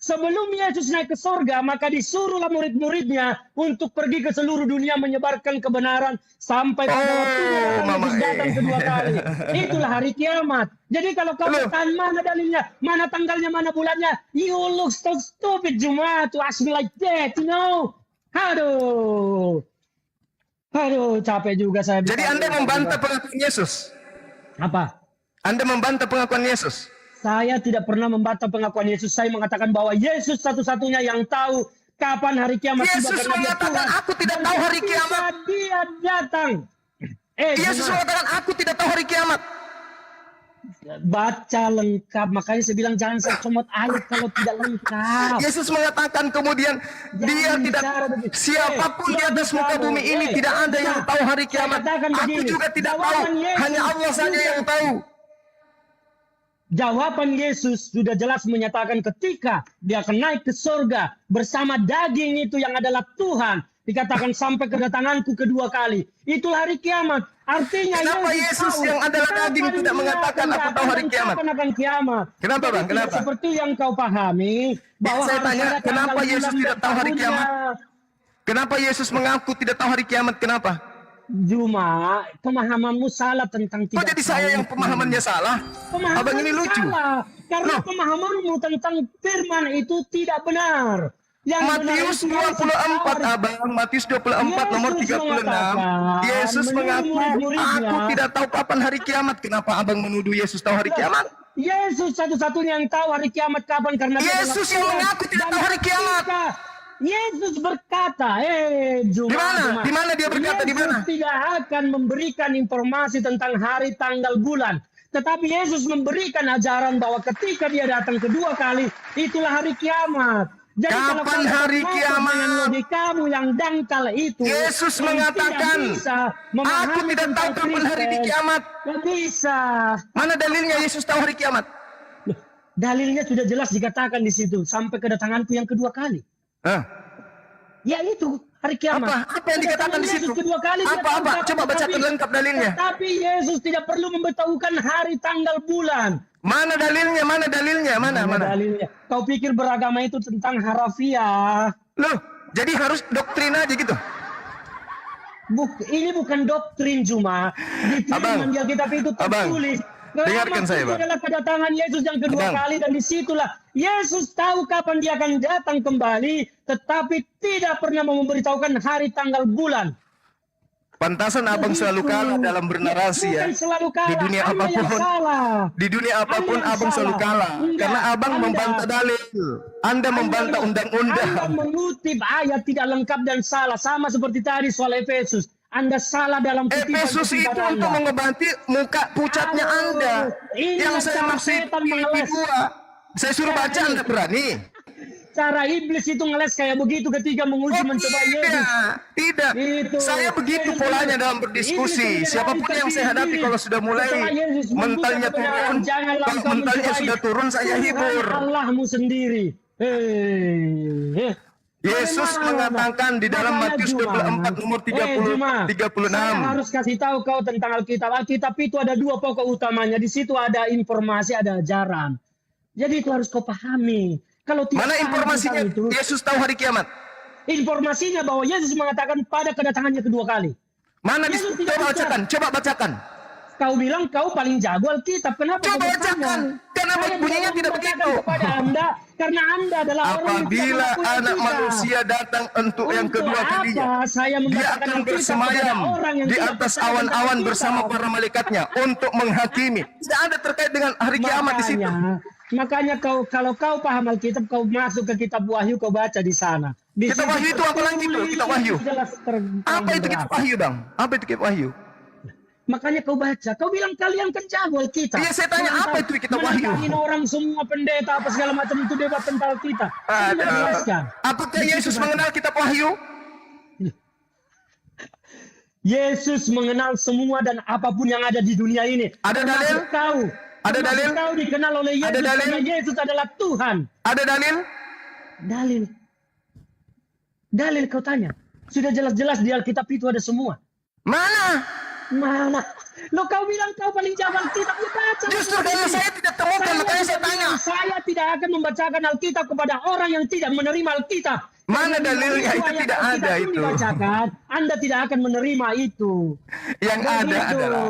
Sebelum Yesus naik ke surga, maka disuruhlah murid-muridnya untuk pergi ke seluruh dunia menyebarkan kebenaran sampai pada waktunya Yesus datang kedua kali. Itulah hari kiamat. Jadi kalau kau bertanya mana dalilnya, mana tanggalnya, mana bulannya, you look so stupid, Juma, to ask me like that, you know. Aduh, capek juga saya. Jadi Anda membantah pengakuan Yesus? Apa? Anda membantah pengakuan Yesus? Saya tidak pernah membantah pengakuan Yesus. Saya mengatakan bahwa Yesus satu-satunya yang tahu kapan hari kiamat. Yesus mengatakan, aku tidak tahu hari kiamat. Dia datang. Yesus mengatakan, aku tidak tahu hari kiamat. Baca lengkap. Makanya saya bilang jangan saya comot ayat kalau tidak lengkap. Yesus mengatakan kemudian, dia tidak, siapapun di atas muka bumi ini tidak ada yang tahu hari kiamat. Aku juga tidak tahu, hanya Allah saja yang tahu. Jawaban Yesus sudah jelas menyatakan ketika dia akan naik ke surga bersama daging itu yang adalah Tuhan. Dikatakan sampai kedatanganku kedua kali. Itulah hari kiamat. Artinya kenapa Yesus tahu yang adalah daging tidak mengatakan aku tahu hari kiamat? Kapan akan kiamat? Kenapa, Bang? Kenapa? Seperti yang kau pahami bahwa Saya harus tanya, ada kenapa tanggal Yesus bulan tidak dan tahu hari tahunnya. kiamat? Kenapa Yesus mengaku tidak tahu hari kiamat? Kenapa? Juma, pemahamanmu salah tentang Kok tidak jadi saya yang pemahamannya salah? Pemahaman Abang ini lucu. salah. Karena pemahamanmu tentang firman itu tidak benar. Yang benar Matius itu Yesus 24 tahu. abang, Matius 24 nomor Yesus 36. mengatakan, Yesus menurut mengaku, murid-muridnya, aku tidak tahu kapan hari kiamat. Kenapa abang menuduh Yesus tahu hari kiamat? Yesus satu-satunya yang tahu hari kiamat kapan karena dia adalah Yesus yang Tuhan. mengaku tidak Dan tahu hari kiamat. ketika Yesus berkata, Di mana? Di mana dia berkata? Di mana? Yesus tidak akan memberikan informasi tentang hari, tanggal, bulan. Tetapi Yesus memberikan ajaran bahwa ketika dia datang kedua kali, itulah hari kiamat. Jadi kalau Kapan kau hari bermotor kiamat? dengan logikamu yang dangkal itu, Yesus yang mengatakan, tidak bisa aku memahami tidak tahu tentang kapan hari di Kristen, kiamat. nggak bisa. Mana dalilnya Yesus tahu hari kiamat? Loh, dalilnya sudah jelas dikatakan di situ sampai kedatanganku yang kedua kali. Hah? Ya itu hari kiamat. Apa yang dikatakan di Yesus situ? kedua kali dia Apa? tahu Coba bacakan tetapi- lengkap dalilnya. Tetapi Yesus tidak perlu memberitahukan hari, tanggal, bulan. Mana dalilnya? Mana dalilnya? Mana? Dalilnya. Kau pikir beragama itu tentang harafiah? Loh, jadi harus doktrin aja gitu. Ini bukan doktrin cuma. Di Abang, firman Alkitab itu Abang, tertulis. dengarkan saya, Itu Bang. adalah kedatangan Yesus yang kedua Abang. kali dan disitulah Yesus tahu kapan dia akan datang kembali, tetapi tidak pernah memberitahukan hari, tanggal, bulan. Pantasan abang selalu kalah dalam bernarasi ya. Bukan selalu kalah. Di dunia Anda yang apapun. salah. Di dunia apapun Anda yang abang selalu salah. kalah. Enggak, Karena abang Anda- membantah dalil. Anda membantah Anda undang-undang. mengutip ayat tidak lengkap dan salah. Sama seperti tadi soal Efesus. Anda salah dalam Efesus itu kutipan untuk Anda. mengobati muka pucatnya Aduh, Anda. ini Yang saya cara maksud setan Filipi mengeles. 2. Saya suruh baca Anda berani. Cara iblis itu ngeles kayak begitu ketika menguji mencoba Yesus. Tidak. Itu. Saya begitu polanya dalam berdiskusi. Iblis Siapapun yang saya hadapi kalau sudah mulai Setelah Yesus membuka mentalnya kebenaran, turun, janganlah kalau engkau mentalnya mencobai sudah turun saya Tuhan hibur. Allahmu sendiri. Yesus mengatakan di dalam Matius 24 nomor 36. Saya harus kasih tahu kau tentang Alkitab. Alkitab itu ada dua pokok utamanya. Di situ ada informasi, ada ajaran. Jadi itu harus kau pahami. Kalau tidak Mana paham informasinya tentang itu, Yesus tahu hari kiamat? informasinya bahwa Yesus mengatakan pada kedatangannya kedua kali. Mana Yesus tidak coba bicara. bacakan, coba bacakan. Kau bilang kau paling jago Alkitab. Kenapa kau Coba bertanya? bacakan. Karena Saya bunyinya bisa tidak membacakan begitu. kepada Anda karena Anda adalah orang yang tidak Apabila mengakui anak Alkitab. manusia datang untuk yang Untuk kedua kalinya, apa saya dia membacakan akan Alkitab bersemayam kepada orang yang di tidak atas percaya tentang awan-awan Alkitab? bersama para malaikatnya untuk menghakimi. Tidak ada terkait dengan hari kiamat di situ. Makanya kalau kau paham Alkitab, kau masuk ke kitab Wahyu, kau baca di sana. Di Kitab situ Wahyu itu apa lagi itu? Kitab Wahyu. jelas Apa itu kitab Wahyu, Bang? Apa itu kitab Wahyu? Makanya kau baca, kau bilang kalian kan jago Alkitab. Iya, saya tanya, apa itu kitab Wahyu? Menantangin orang semua pendeta apa segala macam itu debat tentang Alkitab. Tidak jelaskan. Apakah Yesus mengenal kitab Wahyu? Yesus mengenal semua dan apapun yang ada di dunia ini. Ada dalil? Termasuk Kau. Ada Termasuk dalil? Kau dikenal oleh Yesus Ada dalil? karena Yesus adalah Tuhan. Ada dalil? Dalil. Dalil kau tanya. Sudah jelas-jelas di Alkitab itu ada semua. Mana? Mana? Lo kau bilang kau paling jago Alkitab, ya baca. Justru karena saya tidak temukan, makanya saya tanya. Saya tidak akan membacakan Alkitab kepada orang yang tidak menerima Alkitab. Mana Karena dalilnya? begitu Itu ayat tidak Alkitab ada pun itu. dibacakan, Anda tidak akan menerima itu. Yang ada Begitu. adalah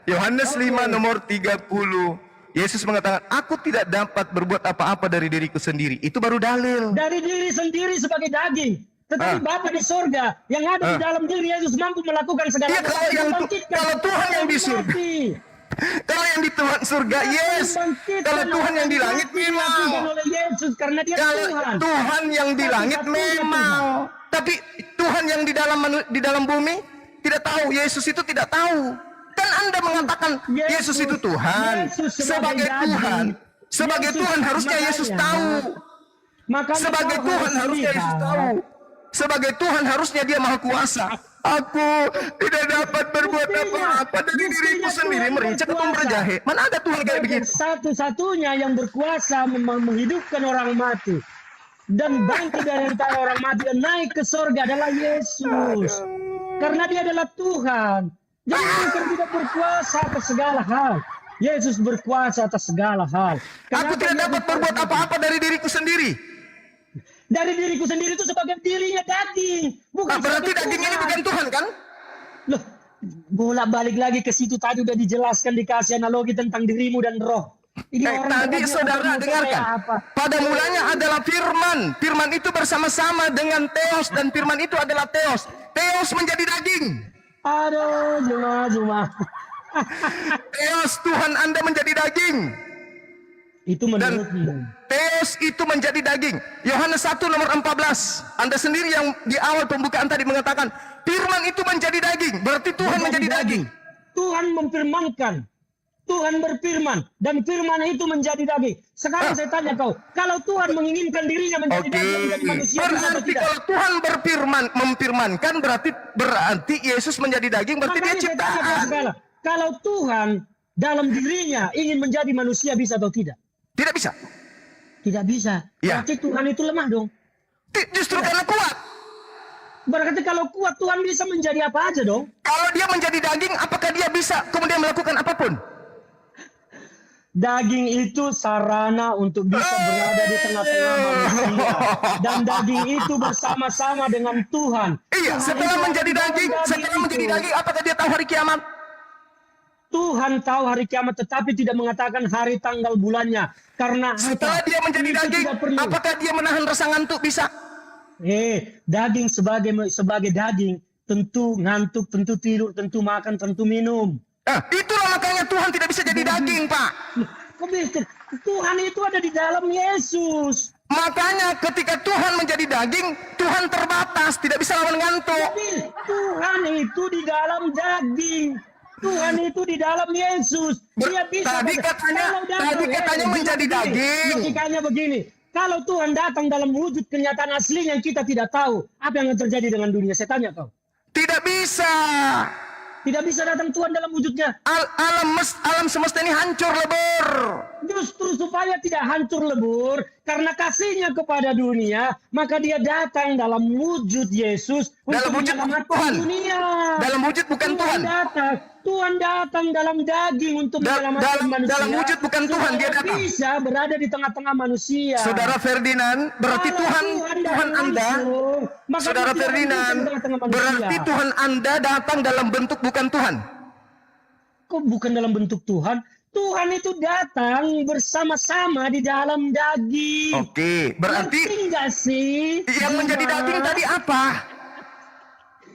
Yohanes 5 nomor 30. Yesus mengatakan, aku tidak dapat berbuat apa-apa dari diriku sendiri. Itu baru dalil. Dari diri sendiri sebagai daging. Tetapi Bapa di sorga yang ada di dalam diri Yesus mampu melakukan segala Iya, kalau sesuatu. yang Membangkitkan kalau Tuhan yang di orang surga. mati. Kalau yang di Tuhan surga, yes. Membangkitkan Kalau Tuhan yang di orang langit, mati dilakukan memang. oleh Yesus karena dia Kalau Tuhan. Tuhan yang di langit Satu-satunya memang. Tapi Tuhan yang di dalam bumi tidak tahu. Yesus itu tidak tahu. Kan Anda mengatakan Yesus itu Tuhan. Yesus Sebagai daging. Tuhan. Sebagai Yesus, Tuhan harusnya Yesus makanya. tahu. Makanya Sebagai kau Tuhan harus harusnya lihat. Yesus tahu. Sebagai Tuhan harusnya dia maha kuasa. Aku tidak dapat berbuat apa-apa dari diriku sendiri. Merincak atau berjahe. Mana ada Tuhan kayak begitu? Satu-satunya yang berkuasa menghidupkan orang mati dan bangkit dari antara orang mati dan naik ke surga adalah Yesus. Karena dia adalah Tuhan. Jadi bukan tidak berkuasa atas segala hal. Yesus berkuasa atas segala hal. Aku tidak dapat berbuat apa-apa dari diriku sendiri. Dari diriku sendiri itu sebagai dirinya daging. Bukan Berarti sebagai daging ini Tuhan. bukan Tuhan kan? Loh, bolak balik lagi ke situ tadi udah dijelaskan, dikasih analogi tentang dirimu dan roh. Ini orang Tadi berani saudara ngomong dengarkan. kayak apa? Pada mulanya adalah firman. Firman itu bersama-sama dengan Theos. Dan firman itu adalah Theos. Theos menjadi daging. Aduh, Juma. Theos Tuhan Anda menjadi daging. Itu menurutmu. Theos itu menjadi daging. Yohanes 1 nomor 14. Anda sendiri yang di awal pembukaan tadi mengatakan firman itu menjadi daging. Berarti Tuhan menjadi daging. Tuhan memfirmankan. Tuhan berfirman dan firman itu menjadi daging. Sekarang saya tanya kau, kalau Tuhan menginginkan dirinya menjadi daging, menjadi manusia, bisa atau Berarti tidak? kalau Tuhan memfirmankan berarti Yesus menjadi daging, berarti dia Makanya saya tanya kau ciptaan. sekarang, kalau Tuhan dalam dirinya ingin menjadi manusia, bisa atau tidak? Tidak bisa. Tidak bisa. Ya. Berarti Tuhan itu lemah dong. Justru karena kuat. Berarti kalau kuat Tuhan bisa menjadi apa aja dong? Kalau dia menjadi daging, apakah dia bisa kemudian melakukan apapun? Daging itu sarana untuk bisa berada di tengah-tengah manusia. Dan daging itu bersama-sama dengan Tuhan. Iya, Tuhan setelah itu menjadi ada di dalam daging, setelah itu. menjadi daging, apakah dia tahu hari kiamat? Tuhan tahu hari kiamat tetapi tidak mengatakan hari tanggal bulannya. Karena Setelah apa? dia menjadi Itu daging, tidak perlu. apakah dia menahan rasa ngantuk? Bisa. Daging sebagai daging tentu ngantuk, tentu tidur, tentu makan, tentu minum. Itulah makanya Tuhan tidak bisa jadi daging, Pak. Kok bisa? Tuhan itu ada di dalam Yesus. Makanya ketika Tuhan menjadi daging, Tuhan terbatas, tidak bisa lawan ngantuk. Tapi Tuhan itu di dalam daging. Tuhan itu di dalam Yesus. Dia bisa. Tadi katanya menjadi daging. Logikanya begini. Kalau Tuhan datang dalam wujud kenyataan aslinya yang kita tidak tahu, apa yang akan terjadi dengan dunia? Saya tanya kau. Tidak bisa. Tidak bisa datang Tuhan dalam wujudnya. Alam semesta ini hancur lebur. Justru supaya tidak hancur lebur, karena kasihnya kepada dunia, maka dia datang dalam wujud Yesus Dalam untuk wujud menyelamatkan Tuhan. dunia. Dalam wujud bukan Tuhan. Tuhan datang dalam daging untuk menyelamatkan manusia. Dalam wujud bukan Tuhan, dia supaya datang. bisa berada di tengah-tengah manusia. Saudara Ferdinand, berarti Kalau Tuhan datang Anda, langsung, maka Saudara dia tidak Ferdinand, mungkin tengah-tengah manusia. berarti Tuhan Anda datang dalam bentuk bukan Tuhan. Kok bukan dalam bentuk Tuhan? Tuhan itu datang bersama-sama di dalam daging. Oke, berarti Ngerti nggak sih? yang menjadi daging tadi apa?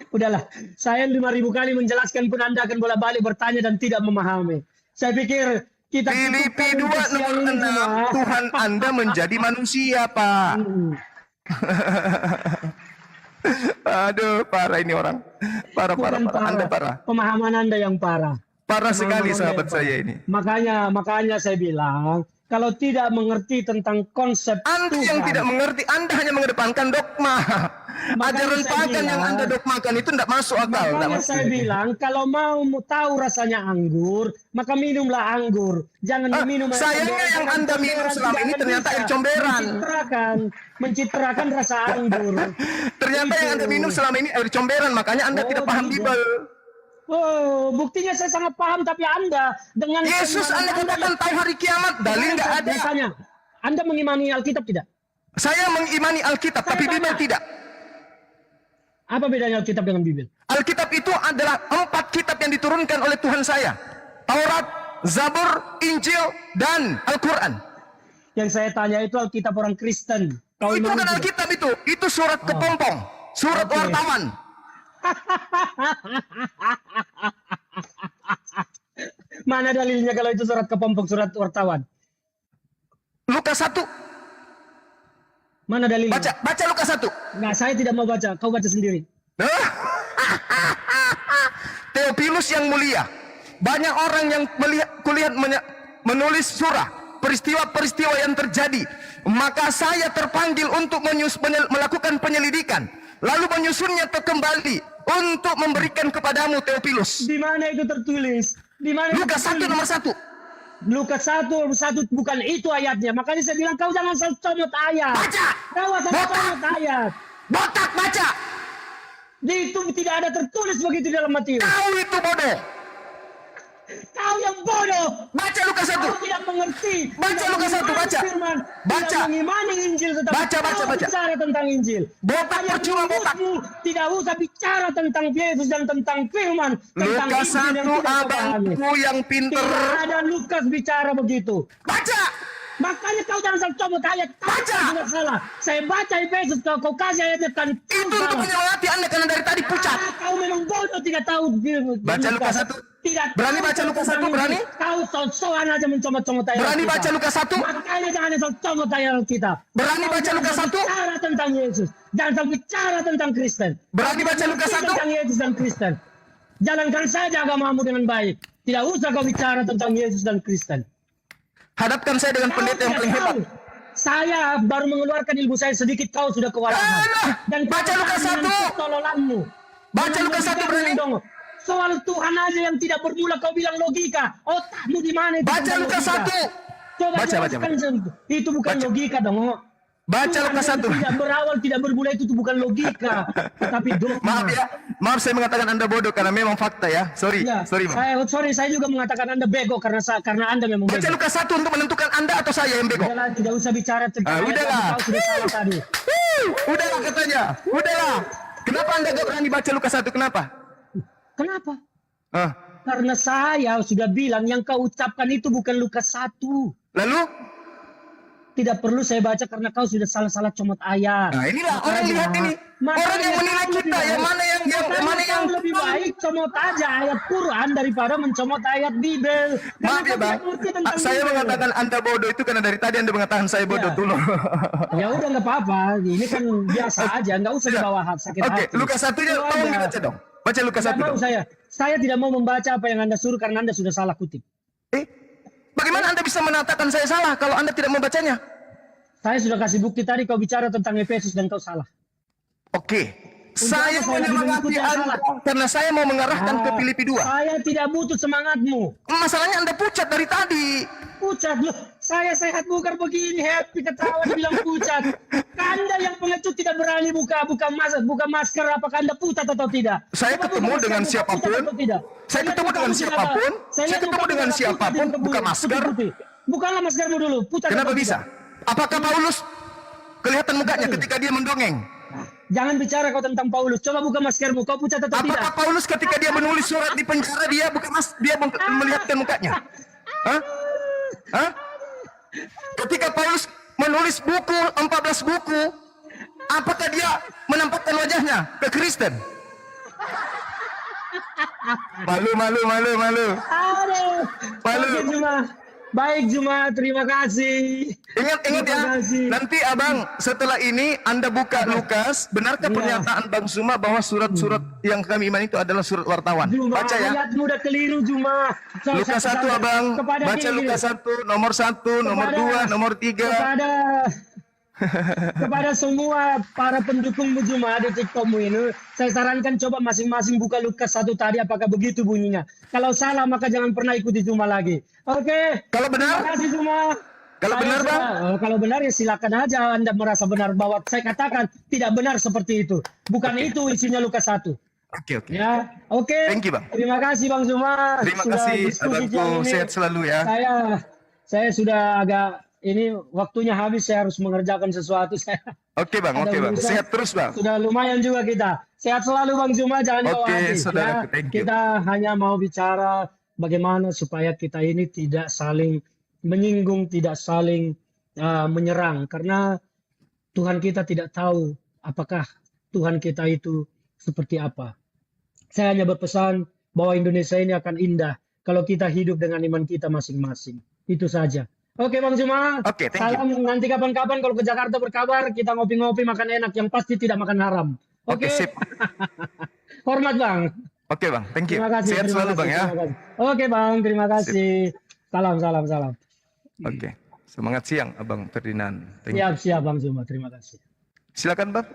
Udahlah, saya 5.000 kali menjelaskan pun Anda akan bolak-balik bertanya dan tidak memahami. Saya pikir kita Filipi 2 cukupkan nomor siang ini 6, cuma. Tuhan Anda menjadi manusia, Pak. Aduh, parah ini orang. Parah. Bukan Anda parah. Pemahaman Anda yang parah. Parah sekali Pemahaman Anda sahabat yang parah. saya ini. Makanya saya bilang, kalau tidak mengerti tentang konsep Anda Tuhan, yang tidak mengerti, Anda hanya mengedepankan dogma. Ajaran saya pagan yang bilang- Anda dogmakan itu tidak masuk akal. Tidak makanya masuk. saya bilang, kalau mau tahu rasanya anggur, maka minumlah anggur. Jangan diminum air sayangnya comberan. yang Anda minum Comberan selama tidak ini akan ternyata bisa air comberan. mencitrakan rasa anggur. Ternyata yang Anda minum selama ini air comberan, makanya Anda Oh, tidak paham tidak. Bible. Oh, buktinya saya sangat paham, tapi Anda dengan Yesus Anda katakan tahu hari kiamat, dalil nggak ada. Saya tanya, Anda mengimani Alkitab tidak? Saya mengimani Alkitab, Saya tapi tanya. Bible tidak. Apa bedanya Alkitab dengan Bibel? Alkitab itu adalah 4 kitab yang diturunkan oleh Tuhan saya. Taurat, Zabur, Injil, dan Al-Quran. Yang saya tanya itu Alkitab orang Kristen. Kau Itu imani bukan tidak? Alkitab itu surat kepompong, surat Oke. wartawan. Mana dalilnya kalau itu surat kepompong, surat wartawan? Lukas 1, Mana dalilnya? baca Lukas 1. Nggak, saya tidak mau baca. Kau baca sendiri. Theophilus yang mulia, banyak orang yang kulihat menulis surah peristiwa-peristiwa yang terjadi, maka saya terpanggil untuk melakukan penyelidikan, lalu menyusunnya kembali untuk memberikan kepadamu Theophilus. Di mana itu tertulis? Di mana? itu Lukas 1 tertulis? nomor 1. Lukas 1 bukan itu ayatnya. Makanya saya bilang kau jangan asal comot ayat. Baca. Kau asal Botak. comot ayat. Botak, baca. Itu tidak ada tertulis begitu dalam Matius. Kau itu bodoh. Kau yang bodoh. Baca Lukas 1. 1. Kau tidak mengerti. Baca Tidak Lukas 1, mengimani baca. firman, Baca. Tidak mengimani Injil tetapi Baca. kau bicara tentang Injil. Botak Makanya percuma, botak. mulutmu tidak usah bicara tentang Yesus dan tentang firman, tentang Lukas Injil 1 yang tidak kau pahami. abangku yang pinter. Tidak ada Lukas bicara begitu. Baca. Makanya kau jangan salah comot ayat. Kau Baca. tidak salah. Saya baca Efesus, kau kasih ayatnya kan. Itu untuk menyemangati Anda karena dari tadi pucat. Kau memang bodoh, tidak tahu. Baca Lukas 1. Tidak Berani tahu baca Lukas 1, tentang berani? Injil. Kau sok-sokan aja mencomot-comot ayat. Berani kita. baca Lukas 1? Makanya jangan sok-comot ayat kita. Berani Kau baca jangan Lukas 1? bicara tentang Yesus. Jangan bicara tentang Kristen. Berani baca Lukas 1? Tentang Yesus dan Kristen. Jalankan saja agamamu dengan baik. Tidak usah kau bicara tentang Yesus dan Kristen. Hadapkan saya dengan pendeta yang paling hebat. Saya baru mengeluarkan ilmu saya sedikit, kau sudah kewalahan. Dan Baca Lukas 1. Tololanmu. Baca Lukas 1 berani. Soal Tuhan aja yang tidak bermula kau bilang logika. Otakmu di mana itu? Baca tentang Lukas logika? 1. Coba Baca. jelaskan itu bukan Baca. logika dong. Baca Tuhan Lukas yang 1. Tidak berawal, tidak bermula itu bukan logika, tapi dogma. Maaf ya. Maaf saya mengatakan Anda bodoh karena memang fakta ya. Sorry. Ya, Sorry, Bang. saya juga mengatakan Anda bego karena Anda memang Baca bego. Lukas 1 untuk menentukan Anda atau saya yang bego. Udahlah, tidak usah bicara tentang ayat udahlah. yang kau sudah salah tadi. Udahlah katanya. Udahlah. Kenapa Anda gak berani baca Lukas 1? Kenapa? Kenapa? Ah. Karena saya sudah bilang yang kau ucapkan itu bukan Lukas 1. Lalu? Tidak perlu saya baca karena kau sudah salah-salah comot ayat. Nah inilah orang Makanya- lihat ini. Orang yang menilai kau kita lebih yang baik- mana yang mana yang kau lebih baik comot aja ayat Quran daripada mencomot ayat Bibel. Karena Maaf ya kau Bang. tidak mengerti tentang Saya Bibel. mengatakan Anda bodoh itu karena dari tadi Anda mengatakan saya bodoh Ya. dulu. Ya udah nggak apa-apa. Ini kan biasa aja, nggak usah dibawa sakit Oke, hati. Lukas 1-nya Itu tolong aja. dibaca dong. Baca Lukas Tidak 1 mau dong. saya tidak mau membaca apa yang Anda suruh karena Anda sudah salah kutip. Bagaimana Anda bisa mengatakan saya salah kalau Anda tidak membacanya? Saya sudah kasih bukti tadi kau bicara tentang Efesus dan kau salah. Oke. Untuk Saya apa saya lagi menyemangati mengikuti yang Anda salah? karena saya mau mengarahkan ke Filipi 2. Saya tidak butuh semangatmu. Masalahnya Anda pucat dari tadi. Pucat loh. Saya sehat bukan begini, happy ketawa bilang pucat. Anda yang pengecut tidak berani buka masker, apakah Anda pucat atau tidak? Saya Coba ketemu buka dengan masker, siapapun. pucat atau tidak? Saya lihat ketemu mukamu dengan tidak siapapun. ada- Saya lihat ketemu mukamu dengan tidak ada siapapun, putih, buka masker. putih. Bukalah maskermu dulu. Pucat Kenapa atau bisa? tidak? Apakah Paulus kelihatan mukanya ketika dia mendongeng? Jangan bicara kau tentang Paulus. Coba buka maskermu. Kau pucat atau tidak? Apakah Paulus ketika dia menulis surat di penjara dia melihatkan mukanya? Hah? Hah? Ketika Paulus menulis buku 14 buku, apakah dia menampakkan wajahnya ke Kristen? Malu. Aduh. Malu. Oke, Baik Juma, terima kasih. Ingat Terima ya, kasih. nanti Abang setelah ini Anda buka Lukas, benarkah Iya. pernyataan Bang Suma bahwa surat-surat yang kami iman itu adalah surat wartawan? Juma, Baca ya. ayatmu udah keliru Juma. Lukas 1 Abang, Kepada baca gini, Lukas 1, nomor 1, nomor 2, nomor 3. Kepada semua para pendukungmu Juma di TikTokmu ini, saya sarankan coba masing-masing buka Lukas 1 tadi, apakah begitu bunyinya. Kalau salah maka jangan pernah ikuti Juma lagi. Oke. Kalau benar? Terima kasih Juma. Kalau Saya benar, Bang? kalau benar ya silakan aja Anda merasa benar bahwa saya katakan tidak benar seperti itu. Bukan itu isinya Lukas 1. Oke. Ya, oke. Thank you, Bang. Terima kasih Bang Zuma. Terima Sudah kasih diskusi jam Abangku, ini. sehat selalu ya. Saya sudah agak ini waktunya habis, saya harus mengerjakan sesuatu. Saya Oke Bang, ada oke Bang. urusan. Sehat terus Bang. sudah lumayan juga kita. Sehat selalu Bang Zuma, jangan bawa Oke, hati. saudaraku, thank you. Kita hanya mau bicara bagaimana supaya kita ini tidak saling menyinggung, tidak saling menyerang, karena Tuhan kita tidak tahu apakah Tuhan kita itu seperti apa. Saya hanya berpesan bahwa Indonesia ini akan indah kalau kita hidup dengan iman kita masing-masing. Itu saja. Oke Bang Zuma. Oke, thank you. Salam, nanti kapan-kapan kalau ke Jakarta berkabar, kita ngopi-ngopi makan enak, yang pasti tidak makan haram. Oke, sip. Hormat Bang. Oke Bang, thank you. Terima kasih. Sehat terima selalu kasih, Bang ya. terima kasih. Oke Bang, terima kasih. Salam. Oke. Semangat siang Abang Ferdinand. Thank you. Siap Bang Zuma, terima kasih. Silakan Bang.